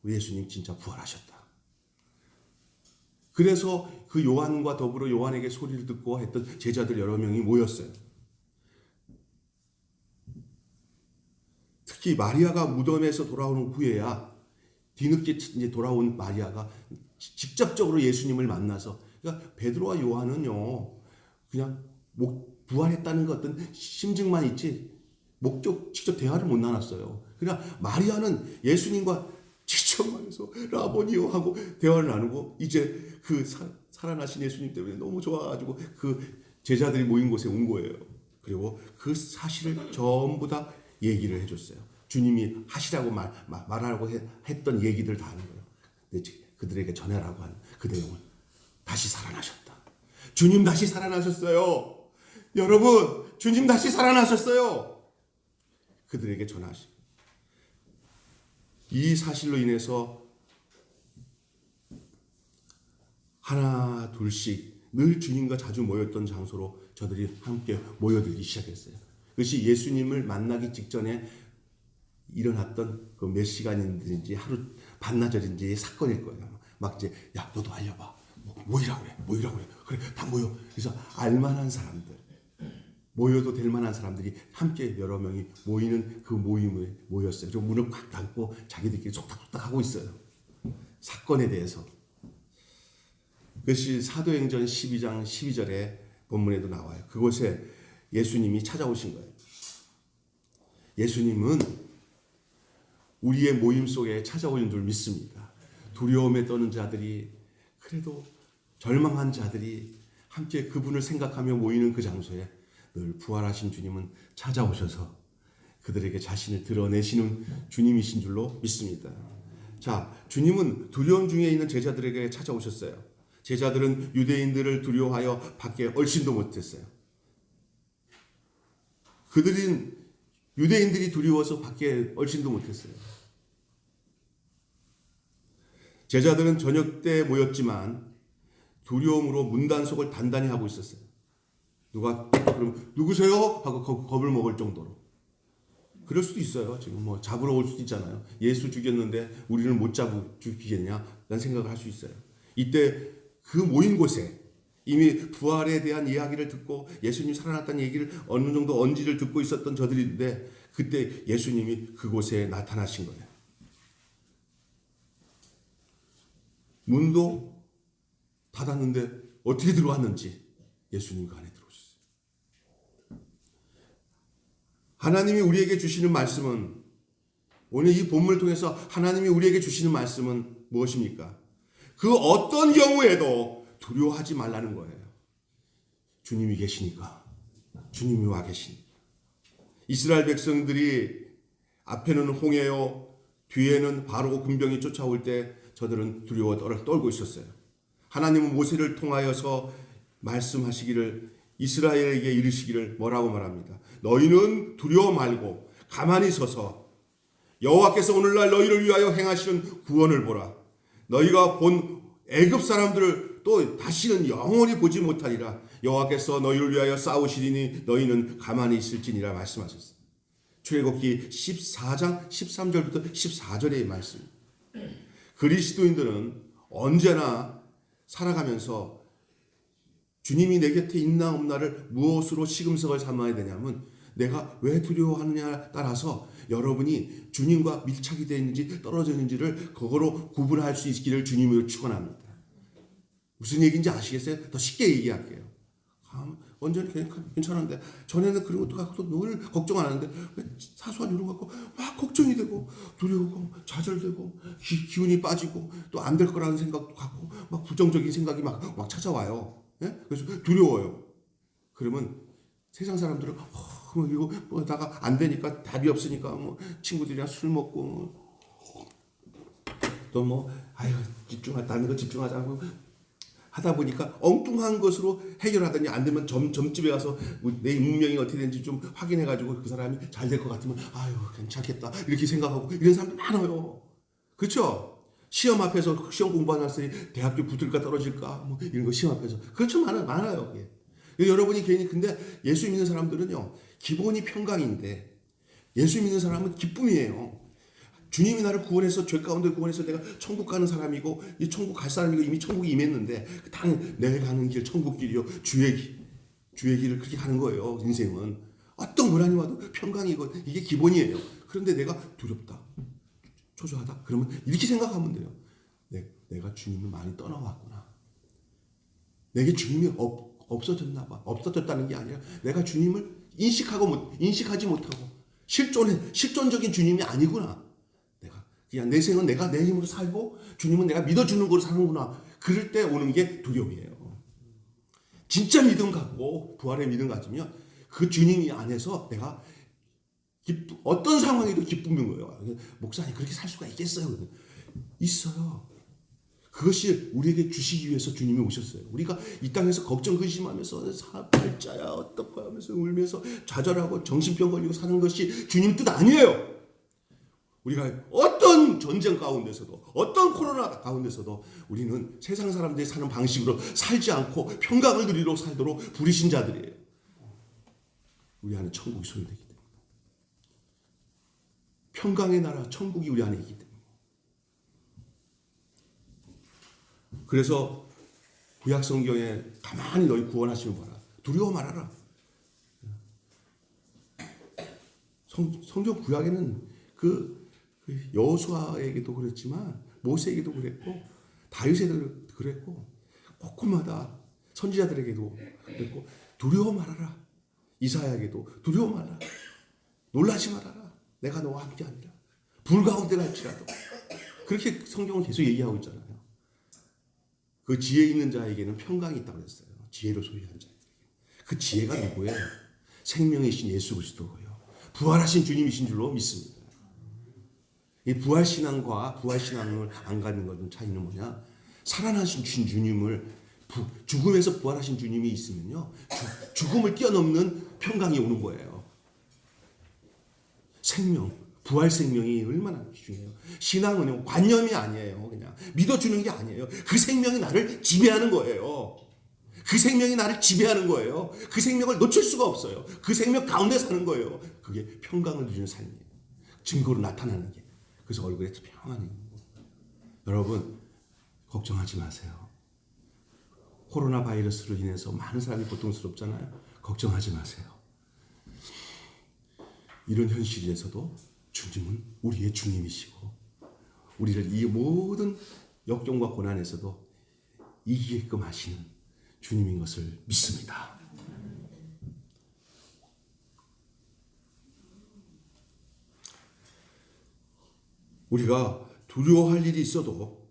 예수님 진짜 부활하셨다. 그래서 그 요한과 더불어 요한에게 소리를 듣고 했던 제자들 여러 명이 모였어요. 특히 마리아가 무덤에서 돌아오는 후에야 뒤늦게 이제 돌아온 마리아가 직접적으로 예수님을 만나서, 그러니까 베드로와 요한은요 그냥 부활했다는 것 어떤 심증만 있지 직접 대화를 못 나눴어요. 그러나 마리아는 예수님과 직접 시험하면서 라보니요 하고 대화를 나누고 이제 그 살아나신 예수님 때문에 너무 좋아가지고 그 제자들이 모인 곳에 온 거예요. 그리고 그 사실을 전부 다 얘기를 해줬어요. 주님이 하시라고 말하라고 했던 얘기들 다 하는 거예요. 근데 그들에게 전해라고 하는 그 내용을 다시 살아나셨다. 주님 다시 살아나셨어요. 여러분, 주님 다시 살아나셨어요. 그들에게 전하시고 이 사실로 인해서 하나 둘씩 늘 주님과 자주 모였던 장소로 저들이 함께 모여들기 시작했어요. 그것이 예수님을 만나기 직전에 일어났던 그 몇 시간인지 하루 반나절인지 사건일 거예요. 막 이제 야 너도 알려봐. 모이라고 그래. 그래 다 모여. 그래서 알만한 사람들, 모여도 될 만한 사람들이 함께 여러 명이 모이는 그 모임에 모였어요. 그리고 문을 꽉 닫고 자기들끼리 속닥속닥 하고 있어요. 사건에 대해서. 그것이 사도행전 12장 12절에 본문에도 나와요. 그곳에 예수님이 찾아오신 거예요. 예수님은 우리의 모임 속에 찾아오는 줄 믿습니다. 두려움에 떠는 자들이, 그래도 절망한 자들이 함께 그분을 생각하며 모이는 그 장소에 늘 부활하신 주님은 찾아오셔서 그들에게 자신을 드러내시는 주님이신 줄로 믿습니다. 자, 주님은 두려움 중에 있는 제자들에게 찾아오셨어요. 제자들은 유대인들을 두려워하여 밖에 얼씬도 못했어요. 그들은 유대인들이 두려워서 밖에 얼씬도 못했어요. 제자들은 저녁 때 모였지만 두려움으로 문단속을 단단히 하고 있었어요. 누가 그럼 누구세요? 하고 겁을 먹을 정도로. 그럴 수도 있어요. 지금 뭐 잡으러 올 수도 있잖아요. 예수 죽였는데 우리를 못 죽이겠냐? 라는 생각을 할 수 있어요. 이때 그 모인 곳에 이미 부활에 대한 이야기를 듣고 예수님 살아났다는 얘기를 어느 정도 언지를 듣고 있었던 저들인데 그때 예수님이 그곳에 나타나신 거예요. 문도 닫았는데 어떻게 들어왔는지 예수님 그 안에 들어오셨어요. 하나님이 우리에게 주시는 말씀은, 오늘 이 본문을 통해서 하나님이 우리에게 주시는 말씀은 무엇입니까? 그 어떤 경우에도 두려워하지 말라는 거예요. 주님이 계시니까. 주님이 와 계시니까. 이스라엘 백성들이 앞에는 홍해요, 뒤에는 바로 군병이 쫓아올 때 저들은 두려워 떨고 있었어요. 하나님은 모세를 통하여서 말씀하시기를, 이스라엘에게 이르시기를 뭐라고 말합니다. 너희는 두려워 말고 가만히 서서 여호와께서 오늘날 너희를 위하여 행하시는 구원을 보라. 너희가 본 애굽 사람들을 또 다시는 영원히 보지 못하리라. 여호와께서 너희를 위하여 싸우시리니 너희는 가만히 있을지니라 말씀하셨어요. 출애굽기 14장 13절부터 14절의 말씀. 그리스도인들은 언제나 살아가면서 주님이 내 곁에 있나 없나를 무엇으로 시금석을 삼아야 되냐면, 내가 왜 두려워하느냐에 따라서 여러분이 주님과 밀착이 되어 있는지 떨어져 있는지를 그거로 구분할 수 있기를 주님으로 축원합니다. 무슨 얘기인지 아시겠어요? 더 쉽게 얘기할게요. 언제는 괜찮은데 전에는 그런 것도 갖고 늘 걱정 안 하는데 사소한 이런 거 갖고 막 걱정이 되고 두려우고 좌절되고 기운이 빠지고 또 안 될 거라는 생각도 갖고 막 부정적인 생각이 막 찾아와요. 예? 그래서 두려워요. 그러면 세상 사람들은 이거 뭐다가 안 되니까 답이 없으니까 뭐 친구들이랑 술 먹고 또 뭐 아유 다른 거 집중하자고 하다 보니까 엉뚱한 것으로 해결하더니 안 되면 점집에 가서 내 운명이 어떻게 되는지 좀 확인해가지고 그 사람이 잘 될 것 같으면 아유 괜찮겠다 이렇게 생각하고 이런 사람들 많아요. 그렇죠? 시험 앞에서 시험 공부하는 학생이 대학교 붙을까 떨어질까 뭐 이런 거 시험 앞에서 그렇죠. 많아요. 여러분이 괜히, 근데 예수 믿는 사람들은요 기본이 평강인데 예수 믿는 사람은 기쁨이에요. 주님이 나를 구원해서 죄 가운데 구원해서 내가 천국 가는 사람이고 이 천국 갈 사람이고 이미 천국이 임했는데 당 내가 가는 길 천국 길이요 주의 길을 그렇게 가는 거예요. 인생은 어떤 고난이 와도 평강이고 이게 기본이에요. 그런데 내가 두렵다 초조하다 그러면 이렇게 생각하면 돼요. 내가 주님을 많이 떠나왔구나. 내게 주님이 없어졌나 봐. 없어졌다는 게 아니라 내가 주님을 인식하지 못하고 실존적인 주님이 아니구나. 그냥 내 생은 내가 내 힘으로 살고 주님은 내가 믿어주는 거로 사는구나. 그럴 때 오는 게 두려움이에요. 진짜 믿음 갖고 부활의 믿음 가지면 그 주님이 안에서 내가 어떤 상황에도 기쁨인 거예요. 목사님 그렇게 살 수가 있겠어요? 있어요. 그것이 우리에게 주시기 위해서 주님이 오셨어요. 우리가 이 땅에서 걱정 근심하면서 사팔자야 어떡하 하면서 울면서 좌절하고 정신병 걸리고 사는 것이 주님 뜻 아니에요. 우리가 어떤 전쟁 가운데서도 어떤 코로나 가운데서도 우리는 세상 사람들이 사는 방식으로 살지 않고 평강을 누리러 살도록 부르신 자들이에요. 우리 안에 천국이 소유되기 때문에. 평강의 나라 천국이 우리 안에 있기 때문에. 그래서 구약 성경에 가만히 너희 구원하시면 봐라. 두려워 말아라. 성경 구약에는 그 여호수아에게도 그랬지만 모세에게도 그랬고 다윗에게도 그랬고 곳곳마다 선지자들에게도 그랬고 두려워 말아라. 이사야에게도 두려워 말아라. 놀라지 말아라. 내가 너와 함께하리라. 불 가운데 갈지라도. 그렇게 성경은 계속 얘기하고 있잖아요. 그 지혜 있는 자에게는 평강이 있다고 했어요. 지혜를 소유한 자에게. 그 지혜가 누구예요? 생명이신 예수 그리스도고요. 부활하신 주님이신 줄로 믿습니다. 이 부활신앙과 부활신앙을 안 갖는 것은 차이는 뭐냐? 살아나신 주님을 죽음에서 부활하신 주님이 있으면요. 죽음을 뛰어넘는 평강이 오는 거예요. 생명, 부활 생명이 얼마나 중요해요. 신앙은 관념이 아니에요. 그냥 믿어주는 게 아니에요. 그 생명이 나를 지배하는 거예요. 그 생명이 나를 지배하는 거예요. 그 생명을 놓칠 수가 없어요. 그 생명 가운데 사는 거예요. 그게 평강을 누리는 삶이에요. 증거로 나타나는 게. 그래서 얼굴에 평안이 있는 거예요. 여러분 걱정하지 마세요. 코로나 바이러스로 인해서 많은 사람이 고통스럽잖아요. 걱정하지 마세요. 이런 현실에서도 주님은 우리의 주님이시고 우리를 이 모든 역경과 고난에서도 이기게끔 하시는 주님인 것을 믿습니다. 우리가 두려워할 일이 있어도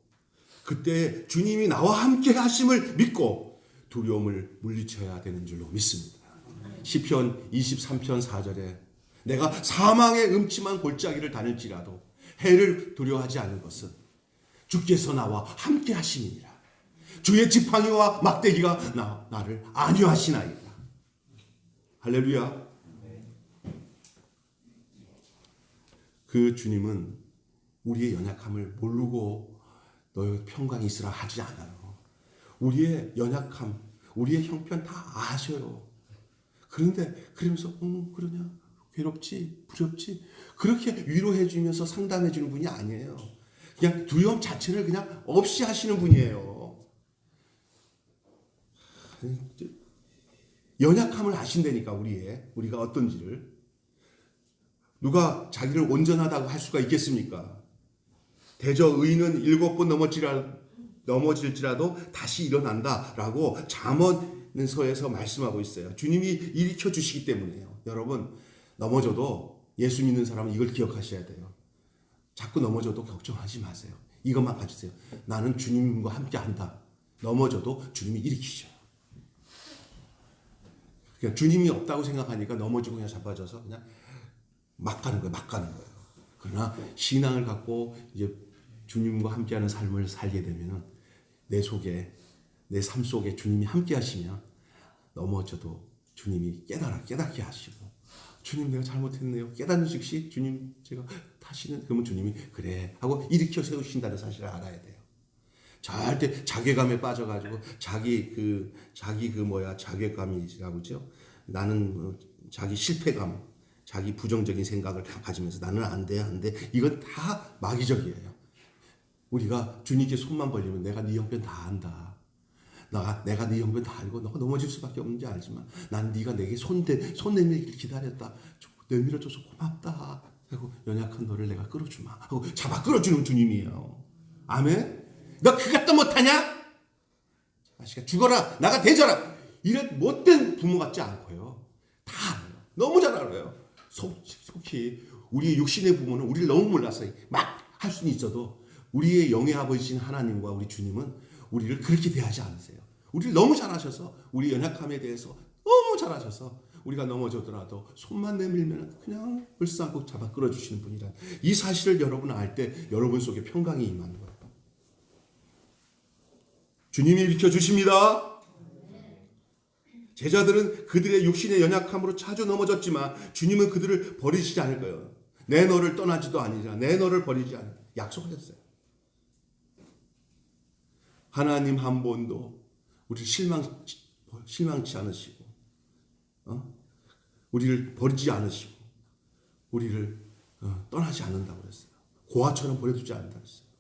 그때 주님이 나와 함께 하심을 믿고 두려움을 물리쳐야 되는 줄로 믿습니다. 시편 23편 4절에 내가 사망의 음침한 골짜기를 다닐지라도 해를 두려워하지 않을 것은 주께서 나와 함께 하심이니라. 주의 지팡이와 막대기가 나를 안위하시나이다. 할렐루야. 그 주님은 우리의 연약함을 모르고 너의 평강이 있으라 하지 않아요. 우리의 연약함, 우리의 형편 다 아셔요. 그런데 그러면서 그러냐? 괴롭지? 두렵지? 그렇게 위로해 주면서 상담해 주는 분이 아니에요. 그냥 두려움 자체를 그냥 없이 하시는 분이에요. 연약함을 아신다니까 우리가 어떤지를. 누가 자기를 온전하다고 할 수가 있겠습니까? 대저 의인은 7번 넘어질지라도 다시 일어난다라고 잠언서에서 말씀하고 있어요. 주님이 일으켜 주시기 때문이에요. 여러분 넘어져도 예수 믿는 사람은 이걸 기억하셔야 돼요. 자꾸 넘어져도 걱정하지 마세요. 이것만 가지세요. 나는 주님과 함께 한다. 넘어져도 주님이 일으키셔요. 그냥 주님이 없다고 생각하니까 넘어지고 그냥 자빠져서 그냥 막 가는 거예요. 그러나 신앙을 갖고 이제 주님과 함께하는 삶을 살게 되면 내 삶 속에 주님이 함께 하시면 넘어져도 주님이 깨닫게 하시고 주님 내가 잘못했네요. 깨닫는 즉시 주님 제가 다시는 그러면 주님이 그래 하고 일으켜 세우신다는 사실을 알아야 돼요. 절대 자괴감에 빠져가지고 자괴감이라고죠. 나는 자기 실패감, 자기 부정적인 생각을 가지면서 나는 안 돼. 이건 다 마귀적이에요. 우리가 주님께 손만 벌리면 내가 네 형편 다 안다. 내가 네 형편 다 알고 너가 넘어질 수밖에 없는지 알지만 난 네가 내게 손 내밀기를 기다렸다. 내밀어줘서 고맙다. 하고 연약한 너를 내가 끌어주마 하고 잡아 끌어주는 주님이에요. 아멘. 너 그것도 못하냐? 자식아 죽어라. 나가 대져라. 이런 못된 부모 같지 않고요. 다 너무 잘 알아요. 속히 우리 육신의 부모는 우리를 너무 몰라서 막 할 수는 있어도 우리의 영의 아버지신 하나님과 우리 주님은 우리를 그렇게 대하지 않으세요. 우리를 너무 잘하셔서 우리 연약함에 대해서 너무 잘하셔서 우리가 넘어져더라도 손만 내밀면 그냥 불쌍히 잡아 끌어주시는 분이란 이 사실을 여러분 알 때 여러분 속에 평강이 임하는 거예요. 주님이 비켜주십니다. 제자들은 그들의 육신의 연약함으로 자주 넘어졌지만 주님은 그들을 버리시지 않을 거예요. 내 너를 떠나지도 아니라 내 너를 버리지 않을 약속하셨어요. 하나님 한 번도 우리를 실망치 않으시고 우리를 버리지 않으시고 우리를 떠나지 않는다고 그랬어요. 고아처럼 버려두지 않는다고 했어요.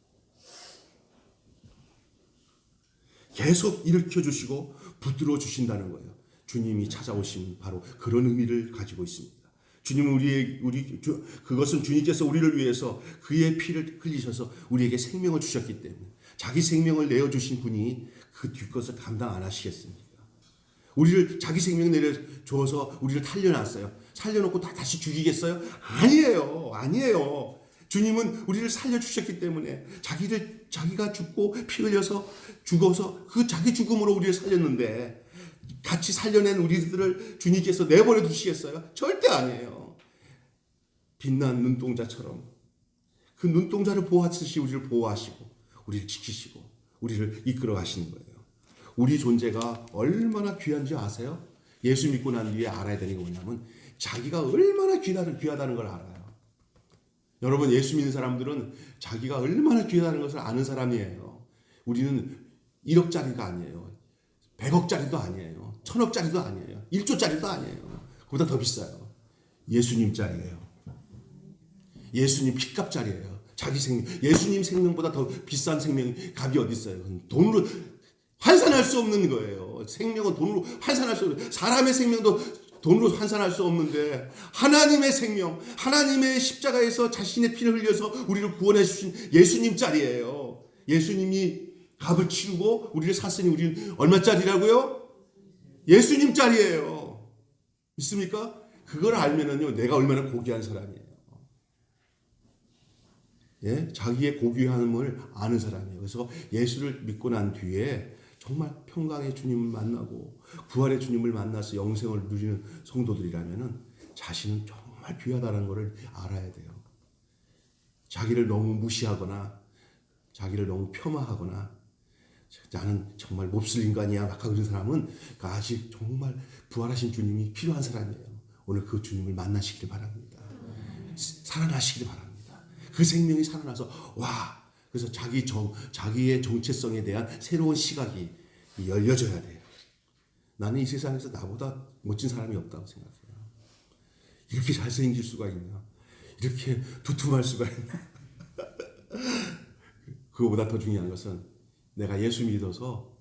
계속 일으켜 주시고 붙들어 주신다는 거예요. 주님이 찾아오신 바로 그런 의미를 가지고 있습니다. 주님은 그것은 주님께서 우리를 위해서 그의 피를 흘리셔서 우리에게 생명을 주셨기 때문에 자기 생명을 내어주신 분이 그 뒷것을 감당 안 하시겠습니까? 우리를 자기 생명 내려줘서 우리를 살려놨어요. 살려놓고 다시 죽이겠어요? 아니에요. 주님은 우리를 살려주셨기 때문에 자기가 죽고 피 흘려서 죽어서 그 자기 죽음으로 우리를 살렸는데 같이 살려낸 우리들을 주님께서 내버려 두시겠어요? 절대 아니에요. 빛난 눈동자처럼 그 눈동자를 보호하듯이 우리를 보호하시고 우리를 지키시고 우리를 이끌어 가시는 거예요. 우리 존재가 얼마나 귀한지 아세요? 예수 믿고 난 뒤에 알아야 되는 게 뭐냐면 자기가 얼마나 귀하다는 걸 알아요. 여러분 예수 믿는 사람들은 자기가 얼마나 귀하다는 것을 아는 사람이에요. 우리는 1억짜리가 아니에요. 100억짜리도 아니에요. 1000억짜리도 아니에요. 1조짜리도 아니에요. 그보다 더 비싸요. 예수님짜리예요. 예수님 핏값짜리예요. 자기 생명, 예수님 생명보다 더 비싼 값이 어디 있어요? 돈으로 환산할 수 없는 거예요. 생명은 돈으로 환산할 수 없는, 사람의 생명도 돈으로 환산할 수 없는데 하나님의 생명, 하나님의 십자가에서 자신의 피를 흘려서 우리를 구원해 주신 예수님 짤이에요. 예수님이 값을 치르고 우리를 샀으니 우리는 얼마짜리라고요? 예수님 짤이에요. 믿습니까? 그걸 알면은요 내가 얼마나 고귀한 사람이에요. 예? 자기의 고귀함을 아는 사람이에요. 그래서 예수를 믿고 난 뒤에 정말 평강의 주님을 만나고 부활의 주님을 만나서 영생을 누리는 성도들이라면은 자신은 정말 귀하다는 것을 알아야 돼요. 자기를 너무 무시하거나 자기를 너무 폄하하거나 나는 정말 몹쓸 인간이야 막 그런 사람은 아직 정말 부활하신 주님이 필요한 사람이에요. 오늘 그 주님을 만나시길 바랍니다. 살아나시길 바랍니다. 그 생명이 살아나서 그래서 자기의 정체성에 대한 새로운 시각이 열려져야 돼요. 나는 이 세상에서 나보다 멋진 사람이 없다고 생각해요. 이렇게 잘생길 수가 있나? 이렇게 두툼할 수가 있나? 그거보다 더 중요한 것은 내가 예수 믿어서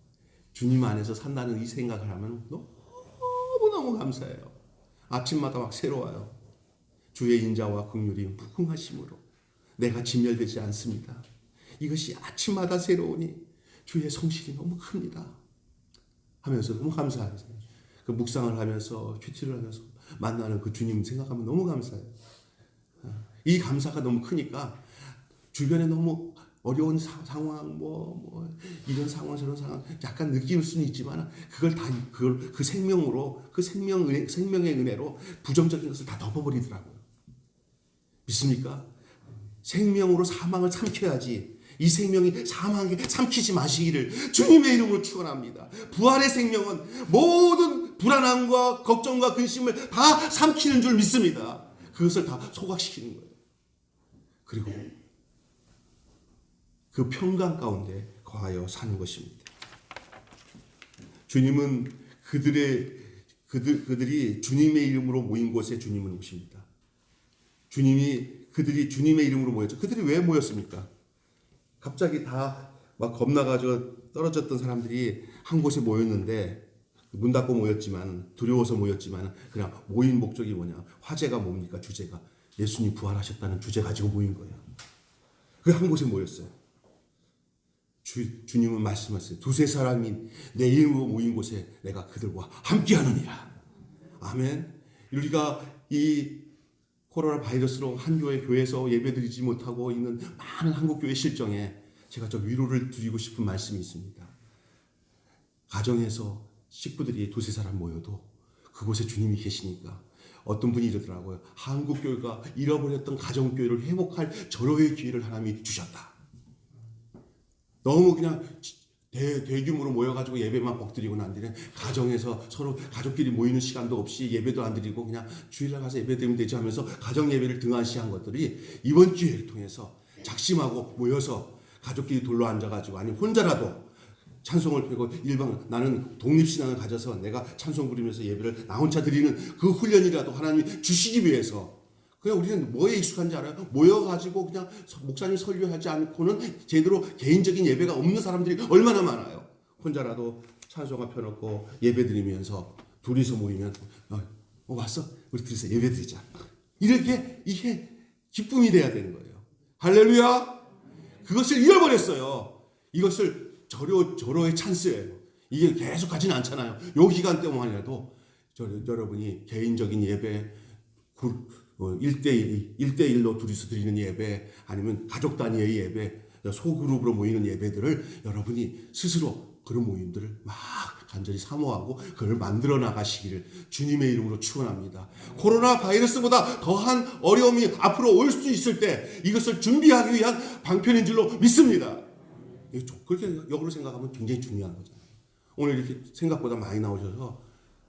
주님 안에서 산다는 이 생각을 하면 너무너무 감사해요. 아침마다 막 새로워요. 주의 인자와 긍휼이 무궁하심으로 내가 진멸되지 않습니다. 이것이 아침마다 새로우니 주의 성실이 너무 큽니다. 하면서 너무 감사해요. 그 묵상을 하면서 큐티를 하면서 만나는 그 주님 생각하면 너무 감사해요. 이 감사가 너무 크니까 주변에 너무 어려운 상황, 이런 상황, 저런 상황, 약간 느낄 수는 있지만, 그 생명으로, 생명의 은혜로 부정적인 것을 다 덮어버리더라고요. 믿습니까? 생명으로 사망을 삼켜야지. 이 생명이 사망하게 삼키지 마시기를 주님의 이름으로 축원합니다. 부활의 생명은 모든 불안함과 걱정과 근심을 다 삼키는 줄 믿습니다. 그것을 다 소각시키는 거예요. 그리고 그 평강 가운데 거하여 사는 것입니다. 주님은 그들이 주님의 이름으로 모인 곳에 주님은 오십니다. 그들이 주님의 이름으로 모였죠. 그들이 왜 모였습니까? 갑자기 다 막 겁나가지고 떨어졌던 사람들이 한 곳에 모였는데 문 닫고 모였지만 두려워서 모였지만 그냥 모인 목적이 뭐냐? 화제가 뭡니까? 주제가 예수님 부활하셨다는 주제 가지고 모인 거예요. 그 한 곳에 모였어요. 주님은 말씀하세요. 두세 사람이 내 이름으로 모인 곳에 내가 그들과 함께하느니라. 아멘. 우리가 이 코로나 바이러스로 한 교회에서 예배드리지 못하고 있는 많은 한국 교회 실정에 제가 좀 위로를 드리고 싶은 말씀이 있습니다. 가정에서 식구들이 두세 사람 모여도 그곳에 주님이 계시니까 어떤 분이 이러더라고요. 한국 교회가 잃어버렸던 가정 교회를 회복할 절호의 기회를 하나님이 주셨다. 너무 그냥 대규모로 모여가지고 예배만 벅드리고 난 뒤에 가정에서 서로 가족끼리 모이는 시간도 없이 예배도 안 드리고 그냥 주일날 가서 예배 드리면 되지 하면서 가정 예배를 등한시한 것들이 이번 기회를 통해서 작심하고 모여서 가족끼리 돌로 앉아가지고 아니면 혼자라도 찬송을 펴고 나는 독립신앙을 가져서 내가 찬송 부리면서 예배를 나 혼자 드리는 그 훈련이라도 하나님이 주시기 위해서 그냥 우리는 뭐에 익숙한지 알아요? 모여가지고 그냥 목사님 설교하지 않고는 제대로 개인적인 예배가 없는 사람들이 얼마나 많아요. 혼자라도 찬송가 펴놓고 예배 드리면서 둘이서 모이면 왔어? 우리 둘이서 예배 드리자. 이게 기쁨이 돼야 되는 거예요. 할렐루야! 그것을 잃어버렸어요. 이것을 절호의 찬스예요. 이게 계속 가지는 않잖아요. 요 기간 동안이라도 여러분이 개인적인 예배 1대1로 둘이서 드리는 예배 아니면 가족 단위의 예배 소그룹으로 모이는 예배들을 여러분이 스스로 그런 모임들을 막 간절히 사모하고 그걸 만들어 나가시기를 주님의 이름으로 축원합니다. 코로나 바이러스보다 더한 어려움이 앞으로 올 수 있을 때 이것을 준비하기 위한 방편인 줄로 믿습니다. 그렇게 역으로 생각하면 굉장히 중요한 거잖아요. 오늘 이렇게 생각보다 많이 나오셔서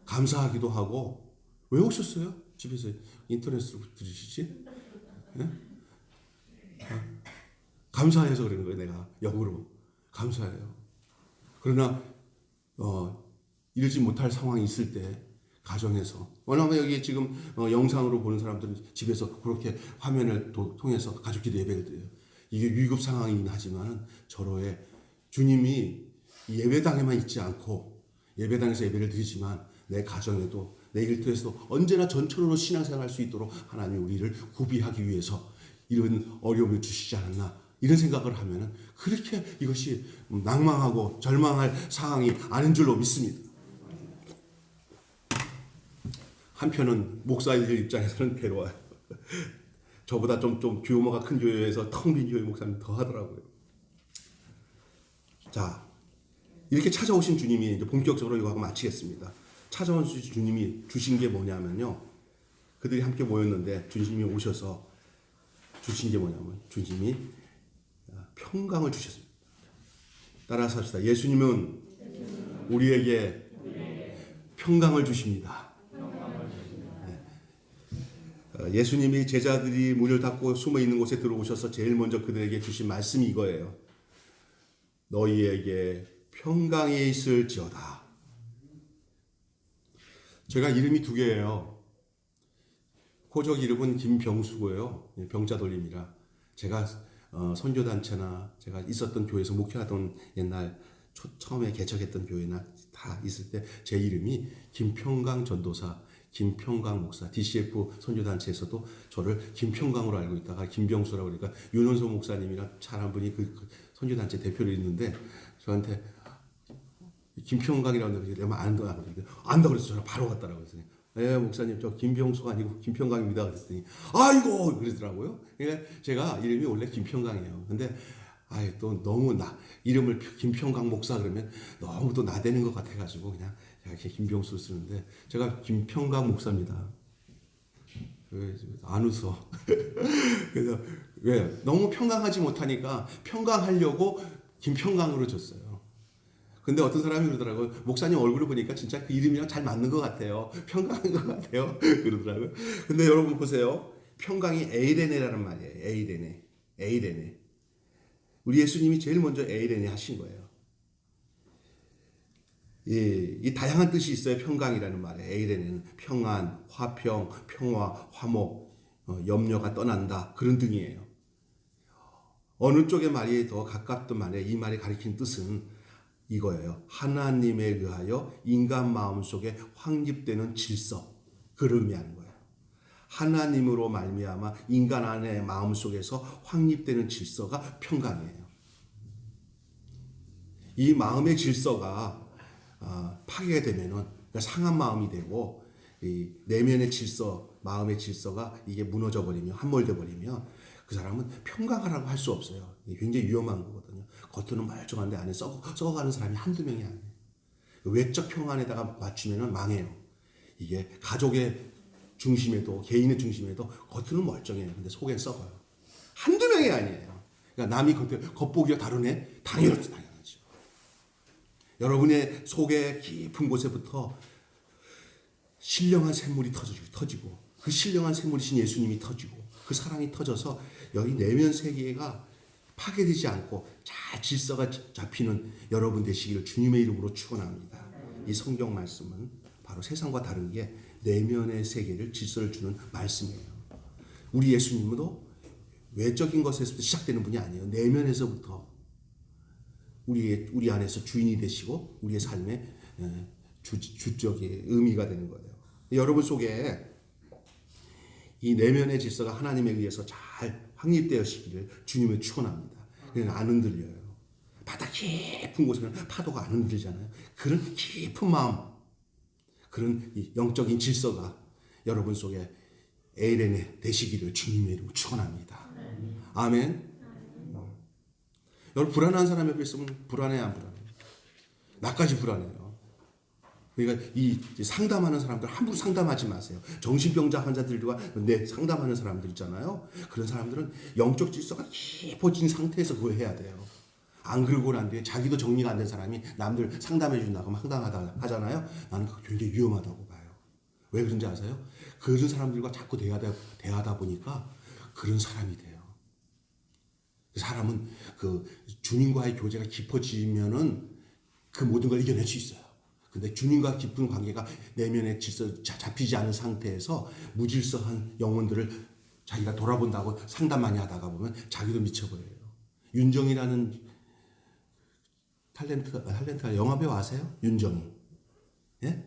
감사하기도 하고 왜 오셨어요? 집에서 인터넷으로 들으시지? 네? 감사해서 그러는 거예요. 내가 역으로 감사해요. 그러나 이러지 못할 상황이 있을 때 가정에서 왜냐하면 여기 지금 영상으로 보는 사람들은 집에서 그렇게 화면을 통해서 가족끼리 예배를 드려요. 이게 위급 상황이긴 하지만 절호에 주님이 예배당에만 있지 않고 예배당에서 예배를 드리지만 내 가정에도 내 일터에서도 언제나 전천후로 신앙생활 할 수 있도록 하나님이 우리를 구비하기 위해서 이런 어려움을 주시지 않았나 이런 생각을 하면은 그렇게 이것이 낭망하고 절망할 상황이 아닌 줄로 믿습니다. 한편은 목사님들 입장에서는 괴로워요. 저보다 좀 규모가 큰 교회에서 텅 빈 교회 목사님 더 하더라고요. 자, 이렇게 찾아오신 주님이 이제 본격적으로 이거 하고 마치겠습니다. 찾아온 주님이 주신 게 뭐냐면요. 그들이 함께 모였는데 주님이 오셔서 주신 게 뭐냐면 주님이 평강을 주셨습니다. 따라서 합시다. 예수님은 우리에게 평강을 주십니다. 예수님이 제자들이 문을 닫고 숨어 있는 곳에 들어오셔서 제일 먼저 그들에게 주신 말씀이 이거예요. 너희에게 평강이 있을지어다. 제가 이름이 두 개예요. 호적 이름은 김병수고요. 병자 돌림이라. 제가 선교단체나 제가 있었던 교회에서 목회하던 옛날 처음에 개척했던 교회나 다 있을 때 제 이름이 김평강 전도사, 김평강 목사, DCF 선교단체에서도 저를 김평강으로 알고 있다가 김병수라고 그러니까 윤원소 목사님이랑 잘한 분이 그 선교단체 대표를 있는데 저한테 김평강이라고 하는데 내가 안다 그래서 저는 바로 갔다라고 했더니 목사님 저 김병수가 아니고 김평강입니다 그랬더니 아이고 그러더라고요. 그러니까 제가 이름이 원래 김평강이에요. 근데 또 너무 이름을 김평강 목사 그러면 너무 또 나대는 것 같아가지고 그냥 제가 이렇게 김병수를 쓰는데 제가 김평강 목사입니다. 안 웃어. 그래서 왜 너무 평강하지 못하니까 평강하려고 김평강으로 줬어요. 근데 어떤 사람이 그러더라고요. 목사님 얼굴을 보니까 진짜 그 이름이랑 잘 맞는 것 같아요. 평강한 것 같아요. 그러더라고요. 근데 여러분 보세요. 평강이 에이레네라는 말이에요. 에이레네. 우리 예수님이 제일 먼저 에이레네 하신 거예요. 이 다양한 뜻이 있어요. 평강이라는 말에 에이레네는 평안, 화평, 평화, 화목, 염려가 떠난다 그런 등이에요. 어느 쪽의 말이 더 가깝든 말에 이 말이 가리킨 뜻은 이거예요. 하나님에 의하여 인간 마음속에 확립되는 질서, 그를 의미하는 거예요. 하나님으로 말미암아 인간 안의 마음속에서 확립되는 질서가 평강이에요. 이 마음의 질서가 파괴되면은 상한 마음이 되고 이 내면의 질서, 마음의 질서가 이게 무너져 버리면, 함몰돼 버리면 그 사람은 평강하라고 할 수 없어요. 이게 굉장히 위험한 거거든요. 겉으로는 멀쩡한데 안에 썩어가는 사람이 한두 명이 아니에요. 외적 평안에다가 맞추면 망해요. 이게 가족의 중심에도, 개인의 중심에도 겉으로는 멀쩡해요. 근데 속엔 썩어요. 한두 명이 아니에요. 그러니까 남이 겉보기가 다르네? 당연하죠. 여러분의 속의 깊은 곳에부터 신령한 샘물이 터지고 그 신령한 샘물이신 예수님이 터지고 그 사랑이 터져서 여기 내면 세계가 파괴되지 않고 잘 질서가 잡히는 여러분 되시기를 주님의 이름으로 축원합니다. 이 성경 말씀은 바로 세상과 다른 게 내면의 세계를 질서를 주는 말씀이에요. 우리 예수님도 외적인 것에서부터 시작되는 분이 아니에요. 내면에서부터 우리 안에서 주인이 되시고 우리의 삶의 주적의 의미가 되는 거예요. 여러분 속에 이 내면의 질서가 하나님에 의해서 잘 확립되었기를 주님을 축원합니다. 그냥 안 흔들려요. 바다 깊은 곳에는 파도가 안 흔들리잖아요. 그런 깊은 마음, 그런 영적인 질서가 여러분 속에 에이렌에 되시기를 주님의 이름으로 축원합니다. 아멘. 여러분 불안한 사람 옆에 있으면 불안해요, 안 불안해요? 나까지 불안해요. 그러니까 이 상담하는 사람들 함부로 상담하지 마세요. 정신병자 환자들과 상담하는 사람들 있잖아요. 그런 사람들은 영적 질서가 깊어진 상태에서 그걸 해야 돼요. 안 그러고는 안 돼요. 자기도 정리가 안 된 사람이 남들 상담해 준다고 황당하다 하잖아요. 나는 그거 굉장히 위험하다고 봐요. 왜 그런지 아세요? 그런 사람들과 자꾸 대하다 보니까 그런 사람이 돼요. 사람은 그 주님과의 교제가 깊어지면은 그 모든 걸 이겨낼 수 있어요. 근데 주님과 깊은 관계가 내면의 질서 잡히지 않은 상태에서 무질서한 영혼들을 자기가 돌아본다고 상담 많이 하다가 보면 자기도 미쳐버려요. 윤정이라는 탤런트 영화배우 아세요? 윤정이. 예?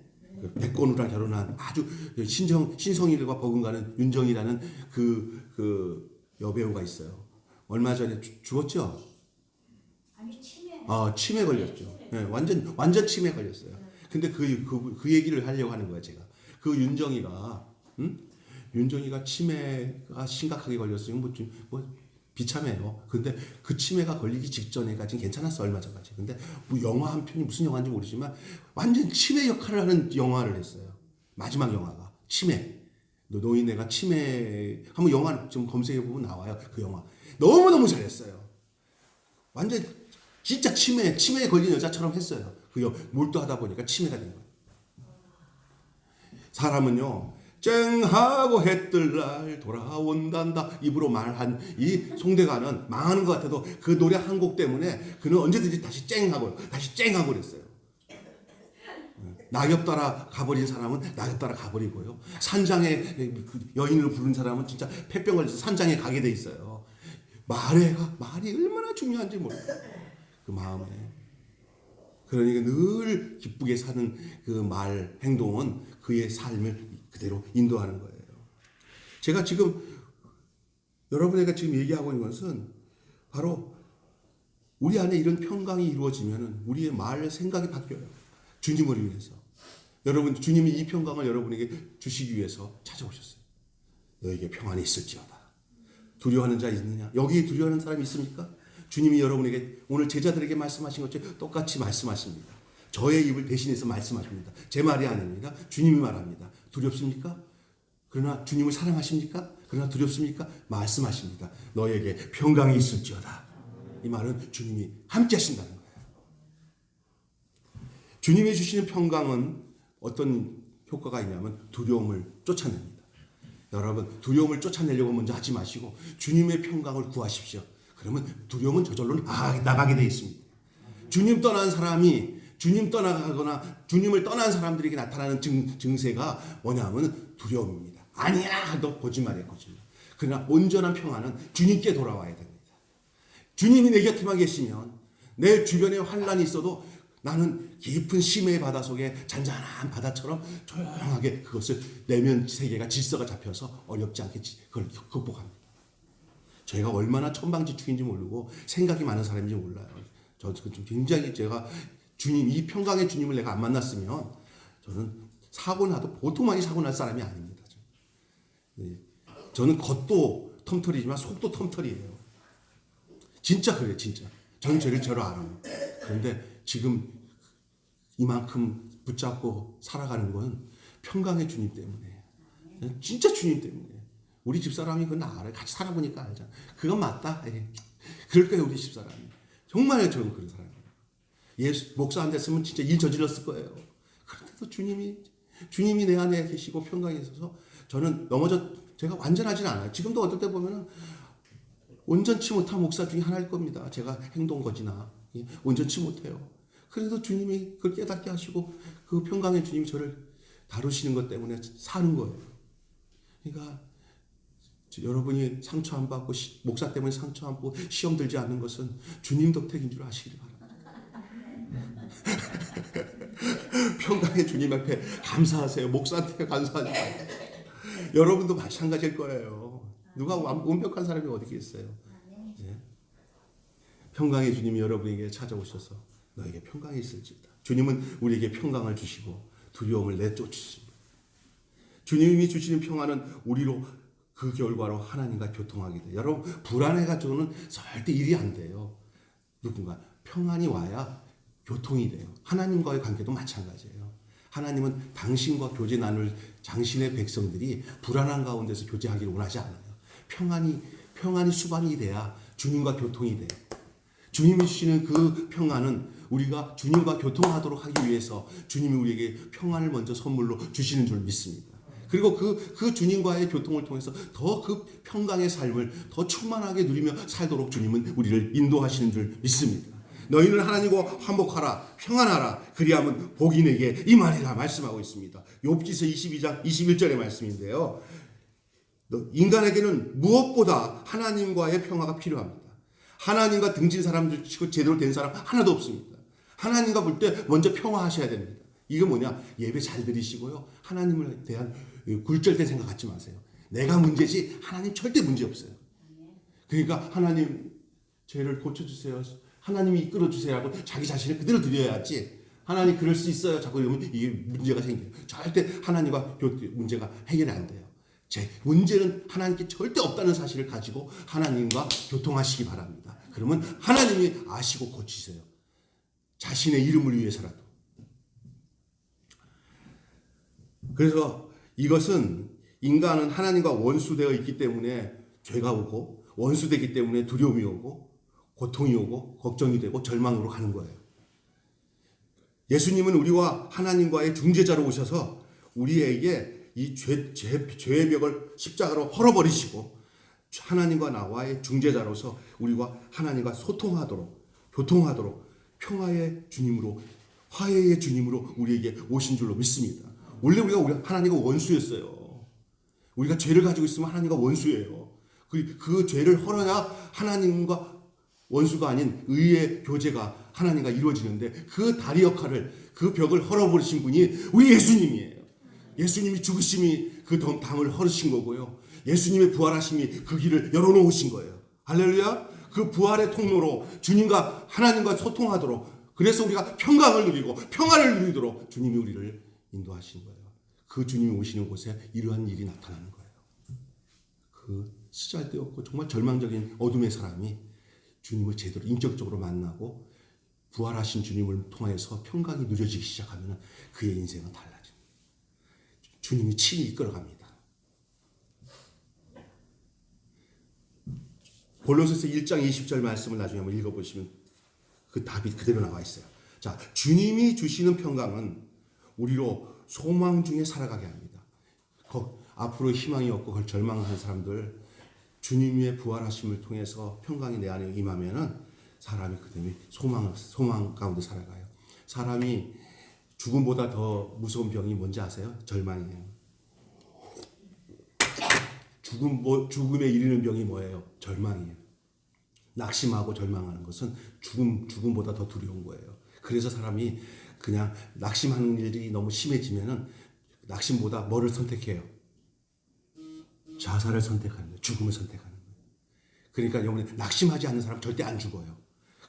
백건우랑 결혼한 아주 신성일과 버금가는 윤정이라는 그 여배우가 있어요. 얼마 전에 죽었죠? 아니 치매. 치매 걸렸죠. 네, 완전 치매 걸렸어요. 근데 그 얘기를 하려고 하는 거예요, 제가. 그 윤정이가 치매가 심각하게 걸렸어요. 뭐 비참해요. 근데 그 치매가 걸리기 직전에까지는 괜찮았어, 얼마 전까지. 근데 뭐 영화 한 편이 무슨 영화인지 모르지만 완전 치매 역할을 하는 영화를 했어요. 마지막 영화가 치매. 노인네가 치매 한번 영화 좀 검색해 보면 나와요. 그 영화 너무 잘했어요. 완전 진짜 치매에 걸린 여자처럼 했어요. 몰두하다 보니까 치매가 된 거예요. 사람은요, 쨍하고 해 뜰 날 돌아온단다 입으로 말한 이 송대관은 망하는 것 같아도 그 노래 한 곡 때문에 그는 언제든지 다시 쨍하고 그랬어요. 낙엽 따라 가버린 사람은 낙엽 따라 가버리고요. 산장에 여인을 부른 사람은 진짜 폐병 걸려서 산장에 가게 돼 있어요. 말이 얼마나 중요한지 몰라요. 그 마음에. 그러니까 늘 기쁘게 사는 그 말, 행동은 그의 삶을 그대로 인도하는 거예요. 제가 지금 여러분에게 지금 얘기하고 있는 것은 바로 우리 안에 이런 평강이 이루어지면 우리의 말, 생각이 바뀌어요. 주님을 위해서. 여러분, 주님이 이 평강을 여러분에게 주시기 위해서 찾아오셨어요. 너에게 평안이 있을지어다. 두려워하는 자 있느냐? 여기 두려워하는 사람이 있습니까? 주님이 여러분에게 오늘 제자들에게 말씀하신 것처럼 똑같이 말씀하십니다. 저의 입을 대신해서 말씀하십니다. 제 말이 아닙니다. 주님이 말합니다. 두렵습니까? 그러나 주님을 사랑하십니까? 그러나 두렵습니까? 말씀하십니다. 너에게 평강이 있을지어다. 이 말은 주님이 함께 하신다는 거예요. 주님이 주시는 평강은 어떤 효과가 있냐면 두려움을 쫓아냅니다. 여러분, 두려움을 쫓아내려고 먼저 하지 마시고 주님의 평강을 구하십시오. 그러면 두려움은 저절로 나가게 되어 있습니다. 주님 떠난 사람이 주님 떠나가거나 주님을 떠난 사람들에게 나타나는 증세가 뭐냐면 두려움입니다. 아니야, 너 거짓말이야, 거짓말. 그러나 온전한 평안은 주님께 돌아와야 됩니다. 주님이 내 곁에만 계시면 내 주변에 환란이 있어도 나는 깊은 심해의 바다 속에 잔잔한 바다처럼 조용하게 그것을 내면 세계가 질서가 잡혀서 어렵지 않게 그걸 극복합니다. 제가 얼마나 천방지축인지 모르고 생각이 많은 사람인지 몰라요. 저 굉장히 제가 이 평강의 주님을 내가 안 만났으면 저는 보통 많이 사고 날 사람이 아닙니다. 저는 겉도 텀털이지만 속도 텀털이에요. 진짜 그래요, 진짜. 저는 저를 알아요. 그런데 지금 이만큼 붙잡고 살아가는 건 평강의 주님 때문에. 진짜 주님 때문에. 우리 집사람이 그건 알아요. 같이 살아보니까 알잖아. 그건 맞다. 그럴 거예요, 우리 집사람이. 정말 저는 그런 사람이에요. 예수, 목사 안 됐으면 진짜 일 저질렀을 거예요. 그런데도 주님이 내 안에 계시고 평강에 있어서 저는 제가 완전하진 않아요. 지금도 어떨 때 보면은 온전치 못한 목사 중에 하나일 겁니다. 제가 행동거지나 온전치 못해요. 그래도 주님이 그걸 깨닫게 하시고 그 평강의 주님이 저를 다루시는 것 때문에 사는 거예요. 그러니까 여러분이 상처 안 받고 목사 때문에 상처 안 받고 시험 들지 않는 것은 주님 덕택인 줄 아시기 바랍니다. 평강의 주님 앞에 감사하세요. 목사한테 감사하지 마세요. 여러분도 마찬가지일 거예요. 누가 완벽한 사람이 어디 있어요? 네. 평강의 주님이 여러분에게 찾아오셔서 너에게 평강이 있을지다. 주님은 우리에게 평강을 주시고 두려움을 내쫓으십니다. 주님이 주시는 평안은 우리로 그 결과로 하나님과 교통하게 돼요. 여러분 불안해가지고는 절대 일이 안 돼요. 누군가 평안이 와야 교통이 돼요. 하나님과의 관계도 마찬가지예요. 하나님은 당신과 교제 나눌 당신의 백성들이 불안한 가운데서 교제하기를 원하지 않아요. 평안이 수반이 돼야 주님과 교통이 돼요. 주님이 주시는 그 평안은 우리가 주님과 교통하도록 하기 위해서 주님이 우리에게 평안을 먼저 선물로 주시는 줄 믿습니다. 그리고 그 주님과의 교통을 통해서 더 그 평강의 삶을 더 충만하게 누리며 살도록 주님은 우리를 인도하시는 줄 믿습니다. 너희는 하나님과 화목하라 평안하라 그리하면 복이 내게 임하리라 말씀하고 있습니다. 욥기서 22장 21절의 말씀인데요. 인간에게는 무엇보다 하나님과의 평화가 필요합니다. 하나님과 등진 사람들 치고 제대로 된 사람 하나도 없습니다. 하나님과 볼 때 먼저 평화하셔야 됩니다. 이거 뭐냐? 예배 잘 드리시고요. 하나님을 대한 굴절된 생각 갖지 마세요. 내가 문제지 하나님 절대 문제 없어요. 그러니까 하나님 죄를 고쳐주세요. 하나님이 이끌어주세요 하고 자기 자신을 그대로 드려야지. 하나님 그럴 수 있어요. 자꾸 이러면 이게 문제가 생겨요. 절대 하나님과 문제가 해결이 안 돼요. 제 문제는 하나님께 절대 없다는 사실을 가지고 하나님과 교통하시기 바랍니다. 그러면 하나님이 아시고 고치세요. 자신의 이름을 위해서라도. 그래서 이것은 인간은 하나님과 원수되어 있기 때문에 죄가 오고 원수되기 때문에 두려움이 오고 고통이 오고 걱정이 되고 절망으로 가는 거예요. 예수님은 우리와 하나님과의 중재자로 오셔서 우리에게 이 죄의 벽을 십자가로 헐어버리시고 하나님과 나와의 중재자로서 우리와 하나님과 소통하도록 교통하도록 평화의 주님으로 화해의 주님으로 우리에게 오신 줄로 믿습니다. 원래 우리가 하나님과 원수였어요. 우리가 죄를 가지고 있으면 하나님과 원수예요. 그 죄를 헐어야 하나님과 원수가 아닌 의의 교제가 하나님과 이루어지는데 그 다리 역할을 그 벽을 헐어버리신 분이 우리 예수님이에요. 예수님이 죽으심이 그 담을 헐으신 거고요. 예수님의 부활하심이 그 길을 열어놓으신 거예요. 할렐루야. 그 부활의 통로로 주님과 하나님과 소통하도록 그래서 우리가 평강을 누리고 평안을 누리도록 주님이 우리를 인도하신 거예요. 그 주님이 오시는 곳에 이러한 일이 나타나는 거예요. 그 쓰잘데없고 정말 절망적인 어둠의 사람이 주님을 제대로 인격적으로 만나고 부활하신 주님을 통해서 평강이 누려지기 시작하면 그의 인생은 달라집니다. 주님이 친히 이끌어갑니다. 골로새서 1장 20절 말씀을 나중에 한번 읽어보시면 그 답이 그대로 나와 있어요. 자, 주님이 주시는 평강은 우리로 소망 중에 살아가게 합니다. 앞으로 희망이 없고 그걸 절망하는 사람들 주님의 부활하심을 통해서 평강이 내 안에 임하면은 사람이 그 때문에 소망 가운데 살아가요. 사람이 죽음보다 더 무서운 병이 뭔지 아세요? 절망이에요. 죽음에 이르는 병이 뭐예요? 절망이에요. 낙심하고 절망하는 것은 죽음보다 더 두려운 거예요. 그래서 사람이 그냥 낙심하는 일이 너무 심해지면은 낙심보다 뭐를 선택해요? 자살을 선택하는 거예요. 죽음을 선택하는 거예요. 그러니까 여러분 낙심하지 않는 사람 절대 안 죽어요.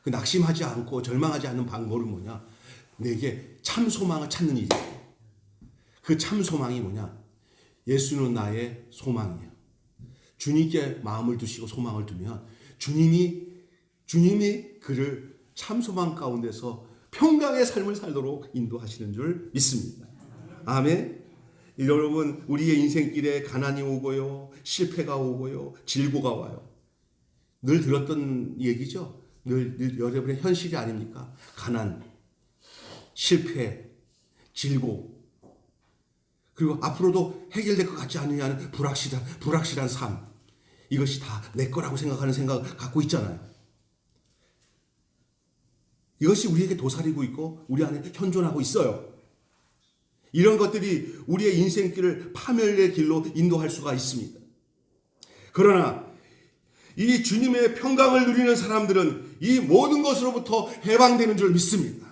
그 낙심하지 않고 절망하지 않는 방법은 뭐냐? 내게 참 소망을 찾는 일이에요. 그 참 소망이 뭐냐? 예수는 나의 소망이에요. 주님께 마음을 두시고 소망을 두면 주님이 그를 참 소망 가운데서 평강의 삶을 살도록 인도하시는 줄 믿습니다. 아멘. 여러분, 우리의 인생길에 가난이 오고요, 실패가 오고요, 질고가 와요. 늘 들었던 얘기죠. 늘 여러분의 현실이 아닙니까? 가난, 실패, 질고, 그리고 앞으로도 해결될 것 같지 않느냐는 불확실한 삶. 이것이 다 내 거라고 생각하는 생각을 갖고 있잖아요. 이것이 우리에게 도사리고 있고 우리 안에 현존하고 있어요. 이런 것들이 우리의 인생길을 파멸의 길로 인도할 수가 있습니다. 그러나 이 주님의 평강을 누리는 사람들은 이 모든 것으로부터 해방되는 줄 믿습니다.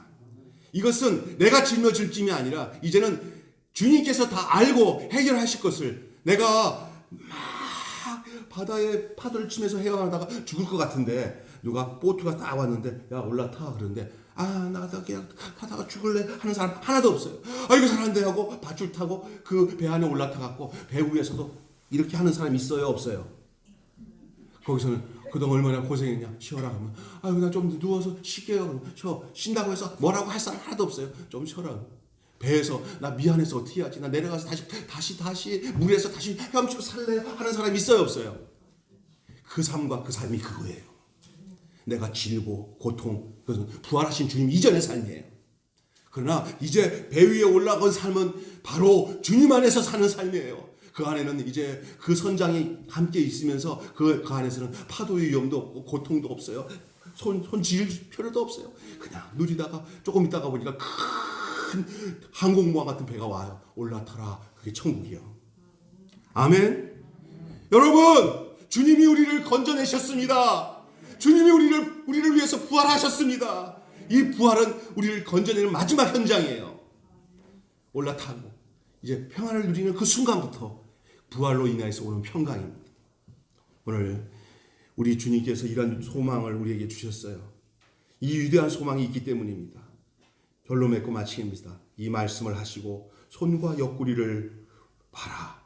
이것은 내가 짊어질 짐이 아니라 이제는 주님께서 다 알고 해결하실 것을, 내가 막 바다에 파도를 치면서 헤어나다가 죽을 것 같은데 누가 보트가 딱 왔는데 야 올라타, 그런데 나 그냥 타다가 죽을래 하는 사람 하나도 없어요. 이거 잘한대 하고 밧줄 타고 그 배 안에 올라타 갖고 배 위에서도 이렇게 하는 사람이 있어요, 없어요? 거기서는 그동안 얼마나 고생했냐, 쉬어라 하면 나 좀 누워서 쉴게요. 쉰다고 해서 뭐라고 할 사람 하나도 없어요. 좀 쉬어라. 배에서 나 미안해서 어떻게 하지, 나 내려가서 다시 물에서 다시 헤엄치고 살래 하는 사람이 있어요, 없어요? 그 삶과 그 삶이 그거예요. 내가 질고 고통, 그것은 부활하신 주님 이전의 삶이에요. 그러나 이제 배 위에 올라간 삶은 바로 주님 안에서 사는 삶이에요. 그 안에는 이제 그 선장이 함께 있으면서 그 안에서는 파도의 위험도 없고 고통도 없어요. 손 질 필요도 없어요. 그냥 누리다가 조금 있다가 보니까 큰 항공모함 같은 배가 와요. 올라타라. 그게 천국이에요. 아멘. 여러분, 주님이 우리를 건져내셨습니다. 주님이 우리를 위해서 부활하셨습니다. 이 부활은 우리를 건져내는 마지막 현장이에요. 올라타고 이제 평안을 누리는 그 순간부터 부활로 인해서 오는 평강입니다. 오늘 우리 주님께서 이런 소망을 우리에게 주셨어요. 이 위대한 소망이 있기 때문입니다. 결론 맺고 마치겠습니다. 이 말씀을 하시고 손과 옆구리를 봐라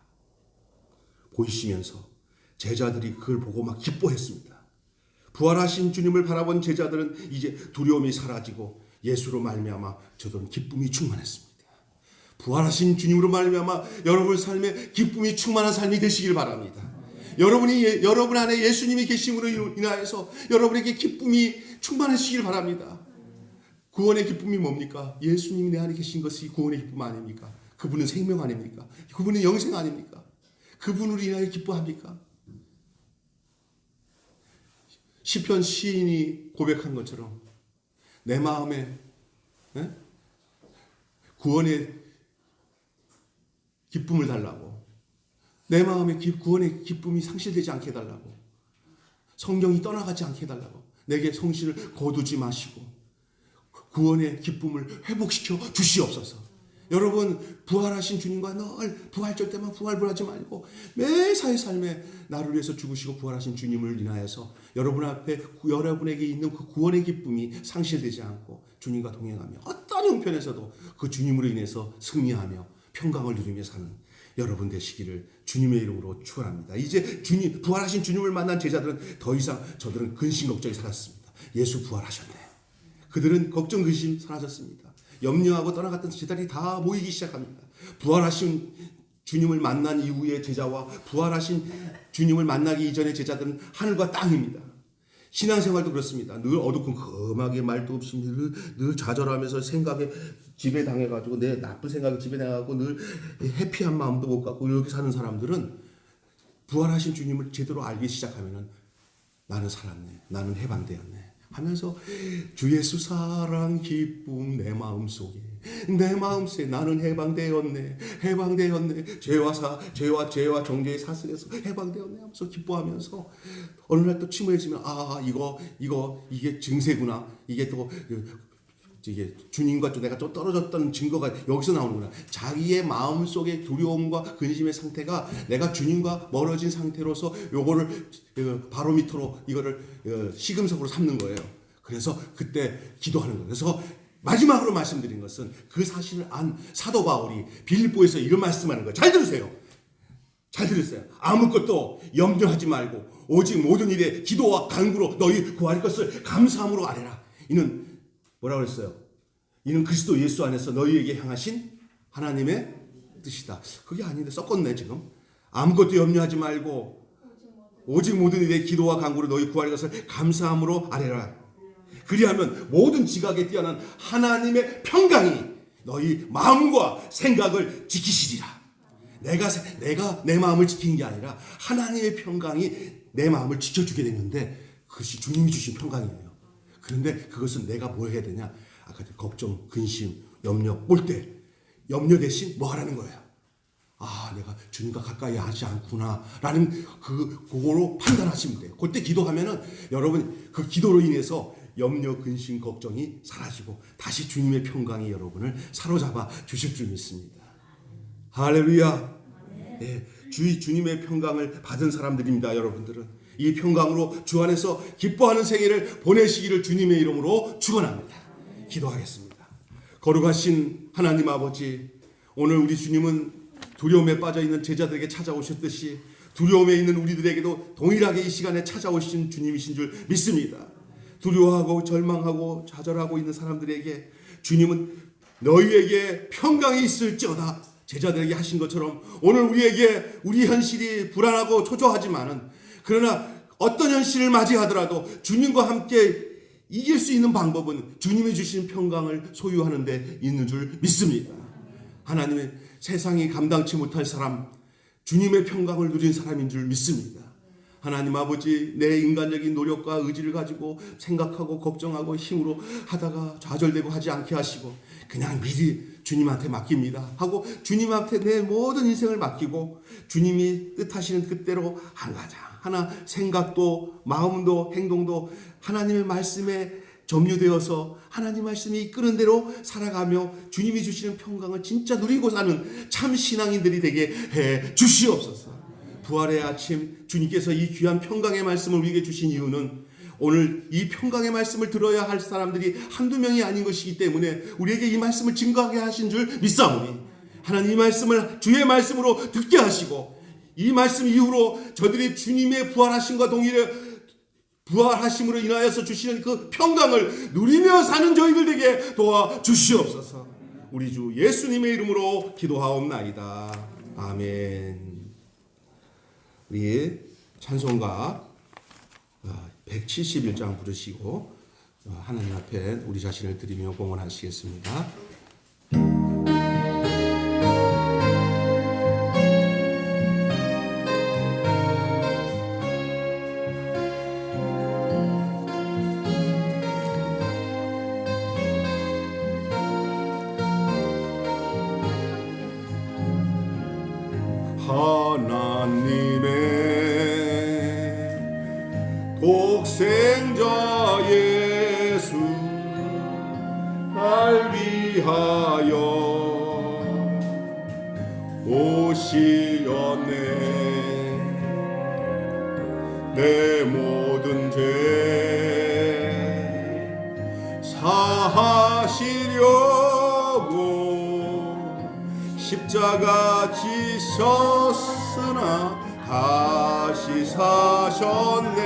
보이시면서 제자들이 그걸 보고 막 기뻐했습니다. 부활하신 주님을 바라본 제자들은 이제 두려움이 사라지고 예수로 말미암아 저들은 기쁨이 충만했습니다. 부활하신 주님으로 말미암아 여러분 삶에 기쁨이 충만한 삶이 되시길 바랍니다. 여러분 안에 예수님이 계심으로 인하여서 여러분에게 기쁨이 충만하시길 바랍니다. 구원의 기쁨이 뭡니까? 예수님이 내 안에 계신 것이 구원의 기쁨 아닙니까? 그분은 생명 아닙니까? 그분은 영생 아닙니까? 그분으로 인하여 기뻐합니까? 시편 시인이 고백한 것처럼 내 마음에 구원의 기쁨을 달라고, 내 마음에 구원의 기쁨이 상실되지 않게 해달라고, 성경이 떠나가지 않게 해달라고, 내게 성실을 거두지 마시고 구원의 기쁨을 회복시켜 주시옵소서. 여러분, 부활하신 주님과 늘 부활절 때만 부활하지 말고 매사의 삶에 나를 위해서 죽으시고 부활하신 주님을 인하여서 여러분 앞에 여러분에게 있는 그 구원의 기쁨이 상실되지 않고 주님과 동행하며 어떤 형편에서도 그 주님으로 인해서 승리하며 평강을 누리며 사는 여러분 되시기를 주님의 이름으로 축원합니다. 이제 부활하신 주님을 만난 제자들은 더 이상 저들은 근심 걱정이 사라졌습니다. 예수 부활하셨네. 그들은 걱정 근심 사라졌습니다. 염려하고 떠나갔던 제자들이 다 모이기 시작합니다. 부활하신 주님을 만난 이후의 제자와 부활하신 주님을 만나기 이전의 제자들은 하늘과 땅입니다. 신앙생활도 그렇습니다. 늘 어두컴컴하게 말도 없이 늘 좌절하면서 생각에 지배당해가지고 내 나쁜 생각에 지배당해가지고 늘 해피한 마음도 못 갖고 이렇게 사는 사람들은 부활하신 주님을 제대로 알기 시작하면은 나는 살았네, 나는 해방되었네 하면서 주 예수 사랑 기쁨 내 마음속에 나는 해방되었네 죄와 정죄의 사슬에서 해방되었네 하면서 기뻐하면서 어느 날 또 침울해지면 이게 증세구나, 이게 또 이게 주님과 또 내가 좀 떨어졌던 증거가 여기서 나오는구나. 자기의 마음속의 두려움과 근심의 상태가 내가 주님과 멀어진 상태로서 요거를 바로미터로 이거를 시금석으로 삼는 거예요. 그래서 그때 기도하는 거예요. 그래서 마지막으로 말씀드린 것은 그 사실을 안 사도 바울이 빌립보에서 이런 말씀하는 거예요. 잘 들으세요. 잘 들으세요. 아무것도 염려하지 말고 오직 모든 일에 기도와 간구로 너희 구할 것을 감사함으로 아뢰라. 이는 뭐라고 그랬어요? 이는 그리스도 예수 안에서 너희에게 향하신 하나님의 뜻이다. 그게 아닌데 섞었네 지금. 아무것도 염려하지 말고 오직 모든 일에 기도와 간구로 너희 구할 것을 감사함으로 아뢰라. 그리하면 모든 지각에 뛰어난 하나님의 평강이 너희 마음과 생각을 지키시리라. 내가 내 마음을 지키는 게 아니라 하나님의 평강이 내 마음을 지켜주게 되는데 그것이 주님이 주신 평강이에요. 그런데 그것은 내가 뭐 해야 되냐? 아까 걱정, 근심, 염려, 올 때 염려 대신 뭐 하라는 거예요? 아, 내가 주님과 가까이 하지 않구나 라는 그거로 판단하시면 돼요. 그때 기도하면은 여러분 그 기도로 인해서 염려, 근심, 걱정이 사라지고 다시 주님의 평강이 여러분을 사로잡아 주실 줄 믿습니다. 할렐루야. 네, 주님의 평강을 받은 사람들입니다. 여러분들은 이 평강으로 주 안에서 기뻐하는 생애를 보내시기를 주님의 이름으로 축원합니다. 기도하겠습니다. 거룩하신 하나님 아버지, 오늘 우리 주님은 두려움에 빠져있는 제자들에게 찾아오셨듯이 두려움에 있는 우리들에게도 동일하게 이 시간에 찾아오신 주님이신 줄 믿습니다. 두려워하고 절망하고 좌절하고 있는 사람들에게 주님은 너희에게 평강이 있을지어다 제자들에게 하신 것처럼 오늘 우리에게 우리 현실이 불안하고 초조하지만은 그러나 어떤 현실을 맞이하더라도 주님과 함께 이길 수 있는 방법은 주님이 주신 평강을 소유하는 데 있는 줄 믿습니다. 하나님의 세상이 감당치 못할 사람, 주님의 평강을 누린 사람인 줄 믿습니다. 하나님 아버지, 내 인간적인 노력과 의지를 가지고 생각하고 걱정하고 힘으로 하다가 좌절되고 하지 않게 하시고 그냥 미리 주님한테 맡깁니다 하고 주님한테 내 모든 인생을 맡기고 주님이 뜻하시는 뜻대로 하나 생각도 마음도 행동도 하나님의 말씀에 점유되어서 하나님 말씀이 이끄는 대로 살아가며 주님이 주시는 평강을 진짜 누리고 사는 참 신앙인들이 되게 해 주시옵소서. 부활의 아침 주님께서 이 귀한 평강의 말씀을 우리에게 주신 이유는 오늘 이 평강의 말씀을 들어야 할 사람들이 한두 명이 아닌 것이기 때문에 우리에게 이 말씀을 증거하게 하신 줄 믿사오니 하나님 이 말씀을 주의 말씀으로 듣게 하시고 이 말씀 이후로 저들이 주님의 부활하심과 동일해 부활하심으로 인하여서 주시는 그 평강을 누리며 사는 저희들 되게 도와주시옵소서. 우리 주 예수님의 이름으로 기도하옵나이다. 아멘. 우리 찬송가 171장 부르시고 하나님 앞에 우리 자신을 드리며 봉헌하시겠습니다. 하나님의 독생자 예수 날 위하여 오시었네. 내 모든 죄 사하시려고 십자가 지셨으나 다시 사셨네.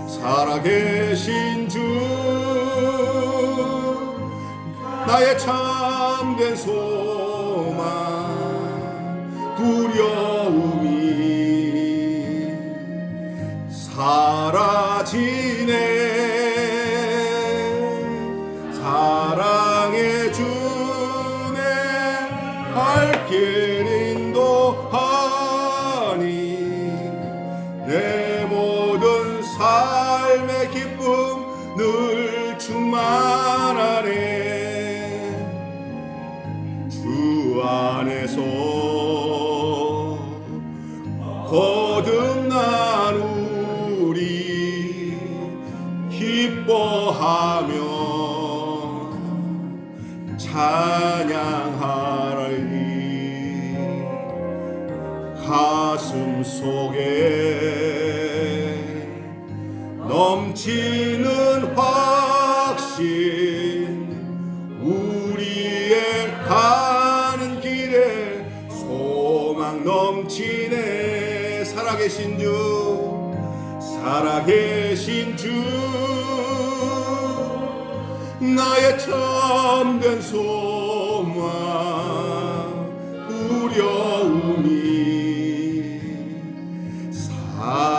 살아계신 주 나의 참된 소망 두려움이 사라지네. 사랑의 주네 갈 길 인도하니 내 모든 삶의 기쁨 늘 충만하네. 주 안에서 거듭난 우리 기뻐하며 찬양하리. 가슴 속에 넘치는 확신 우리의 가는 길에 살아계신 주, 살아계신 주, 나의 참된 소망, 두려움이 사라지네.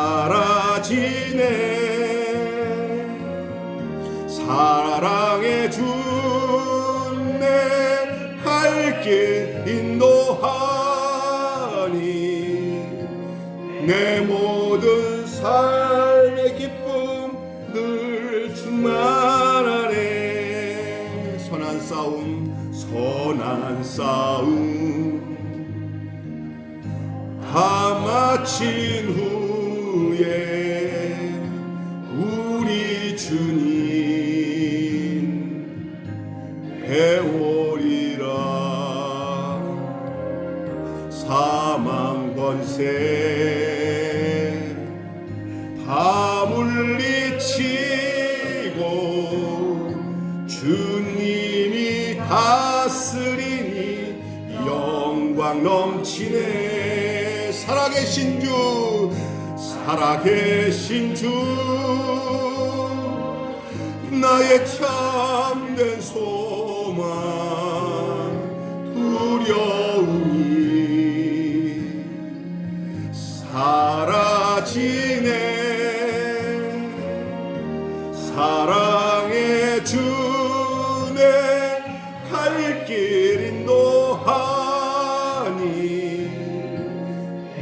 사랑의 주 내 갈 길 인도하니 내 모든 삶의 기쁨 늘 충만하네. 선한 싸움 다 마친 후에 우리 주님 배우리라. 사망 권세 다 물리치고 주님이 다스리니 영광 넘치네. 살아계신 주, 나의 참된 소망, 두려움이 사라지네. 사랑의 주 내 갈 길 인도하니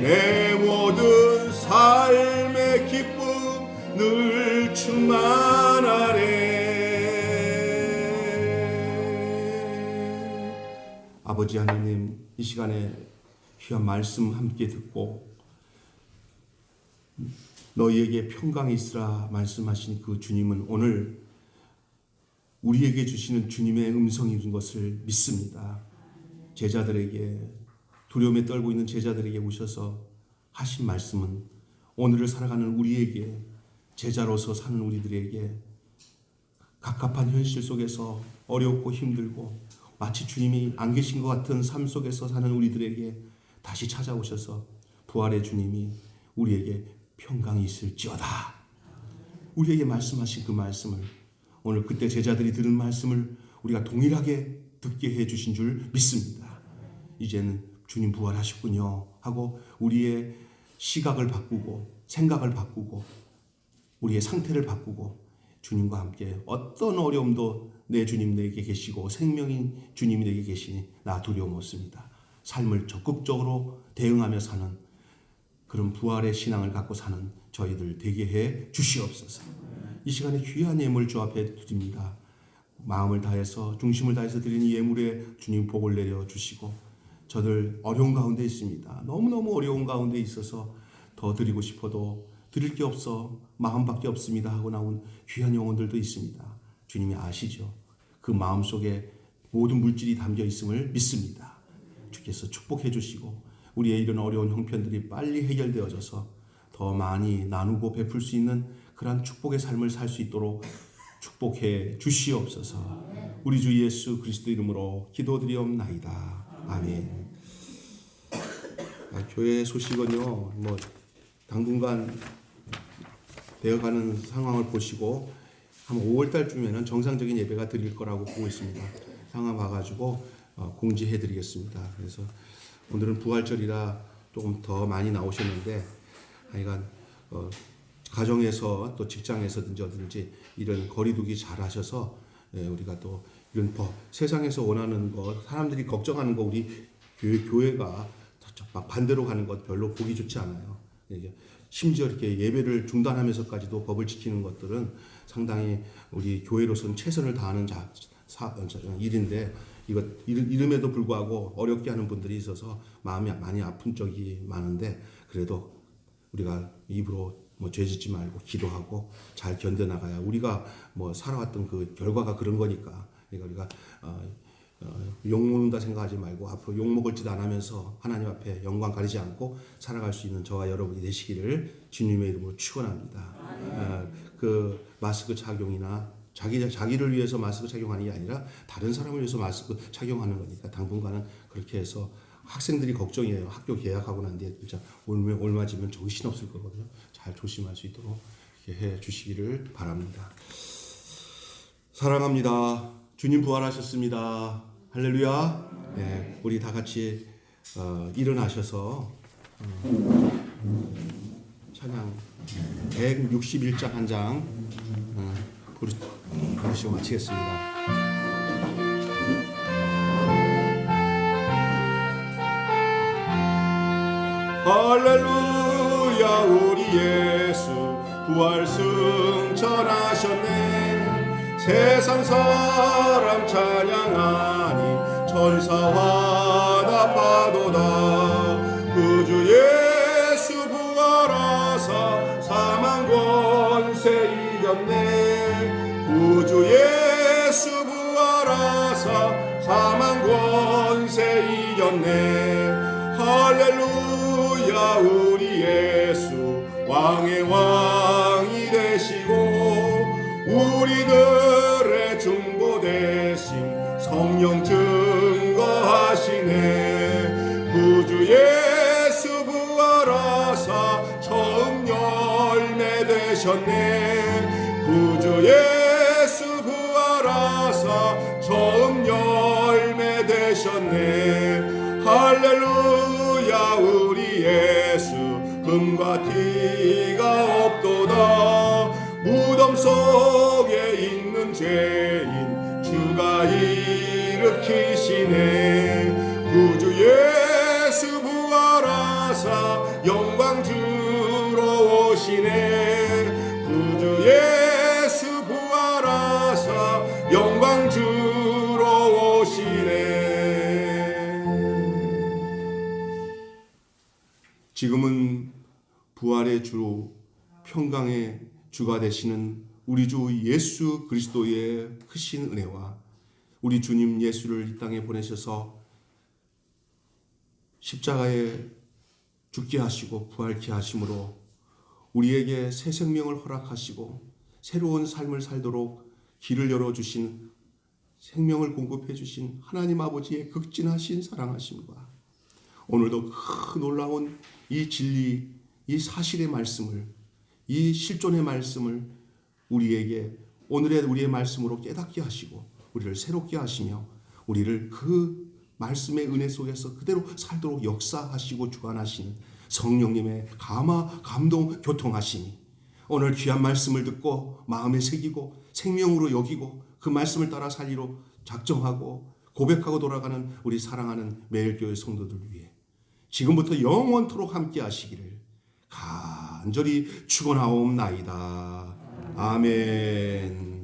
내 모든 삶의 기쁨 늘 충만하네. 아버지 하나님, 이 시간에 귀한 말씀 함께 듣고 너희에게 평강이 있으라 말씀하신 그 주님은 오늘 우리에게 주시는 주님의 음성인 것을 믿습니다. 제자들에게, 두려움에 떨고 있는 제자들에게 오셔서 하신 말씀은 오늘을 살아가는 우리에게, 제자로서 사는 우리들에게 갑갑한 현실 속에서 어렵고 힘들고 마치 주님이 안 계신 것 같은 삶 속에서 사는 우리들에게 다시 찾아오셔서 부활의 주님이 우리에게 평강이 있을지어다, 우리에게 말씀하신 그 말씀을, 오늘 그때 제자들이 들은 말씀을 우리가 동일하게 듣게 해주신 줄 믿습니다. 이제는 주님 부활하셨군요 하고 우리의 시각을 바꾸고 생각을 바꾸고 우리의 상태를 바꾸고 주님과 함께 어떤 어려움도 내 주님 내게 계시고 생명인 주님이 내게 계시니 나 두려움 없습니다. 삶을 적극적으로 대응하며 사는 그런 부활의 신앙을 갖고 사는 저희들 되게 해 주시옵소서. 이 시간에 귀한 예물 주 앞에 드립니다. 마음을 다해서 중심을 다해서 드리는 예물에 주님 복을 내려 주시고, 저들 어려운 가운데 있습니다. 너무너무 어려운 가운데 있어서 더 드리고 싶어도 드릴 게 없어 마음밖에 없습니다 하고 나온 귀한 영혼들도 있습니다. 주님이 아시죠? 그 마음속에 모든 물질이 담겨 있음을 믿습니다. 주께서 축복해 주시고 우리의 이런 어려운 형편들이 빨리 해결되어져서 더 많이 나누고 베풀 수 있는 그러한 축복의 삶을 살 수 있도록 축복해 주시옵소서. 우리 주 예수 그리스도 이름으로 기도드리옵나이다. 아멘. 교회 소식은요, 당분간 되어가는 상황을 보시고 한 5월 달쯤에는 정상적인 예배가 드릴 거라고 보고 있습니다. 상황 봐가지고 공지해 드리겠습니다. 그래서 오늘은 부활절이라 조금 더 많이 나오셨는데, 하여간 가정에서 또 직장에서든지 어든지 이런 거리두기 잘 하셔서 우리가 또 이런 세상에서 원하는 것, 사람들이 걱정하는 거, 우리 교회가 막 반대로 가는 것 별로 보기 좋지 않아요. 심지어 이렇게 예배를 중단하면서까지도 법을 지키는 것들은 상당히 우리 교회로서는 최선을 다하는 일인데, 이름에도 불구하고 어렵게 하는 분들이 있어서 마음이 많이 아픈 적이 많은데, 그래도 우리가 입으로 죄짓지 말고 기도하고 잘 견뎌나가야 우리가 살아왔던 그 결과가 그런 거니까. 그러니까 우리가 욕먹는다 생각하지 말고 앞으로 욕먹을 짓 안 하면서 하나님 앞에 영광 가리지 않고 살아갈 수 있는 저와 여러분이 되시기를 주님의 이름으로 축원합니다. 그 마스크 착용이나 자기를 위해서 마스크 착용하는 게 아니라 다른 사람을 위해서 마스크 착용하는 거니까 당분간은 그렇게 해서 학생들이 걱정이에요. 학교 개학하고 난 뒤에 진짜 얼마 지면 정신 없을 거거든요. 잘 조심할 수 있도록 이렇게 해 주시기를 바랍니다. 사랑합니다. 주님 부활하셨습니다. 할렐루야. 네, 우리 다 같이 일어나셔서 찬양 161장 한 장 부르시고 마치겠습니다. 할렐루야 우리 예수 부활 승천하셨네. 세상 사람 찬양하니 천사와 나파도다. 구주 예수 부활하사 사망 권세 이겼네. 구주 예수 부활하사 사망 권세 이겼네. 할렐루야 우리 예수 왕의 왕이 되시고 우리들의 중보 대신 성령 증거하시네. 구주 예수 부활하사 처음 열매 되셨네. 구주 예수 부활하사 처음 열매 되셨네. 할렐루야 우리 예수 금과 티가 없도다. 무덤 속에 있는 죄인 주가 일으키시네. 구주 예수 부활하사 영광 주러 오시네. 구주 예수 부활하사 영광 주러 오시네. 지금은 부활의 주 평강의 주가 되시는 우리 주 예수 그리스도의 크신 은혜와 우리 주님 예수를 이 땅에 보내셔서 십자가에 죽게 하시고 부활케 하심으로 우리에게 새 생명을 허락하시고 새로운 삶을 살도록 길을 열어주신 생명을 공급해 주신 하나님 아버지의 극진하신 사랑하심과 오늘도 큰 놀라운 이 진리, 이 사실의 말씀을, 이 실존의 말씀을 우리에게 오늘의 우리의 말씀으로 깨닫게 하시고 우리를 새롭게 하시며 우리를 그 말씀의 은혜 속에서 그대로 살도록 역사하시고 주관하시는 성령님의 감화, 감동, 교통하심이 오늘 귀한 말씀을 듣고 마음에 새기고 생명으로 여기고 그 말씀을 따라 살리로 작정하고 고백하고 돌아가는 우리 사랑하는 매일교회 성도들 위해 지금부터 영원토록 함께 하시기를 간절히 축원하옵나이다. 아멘.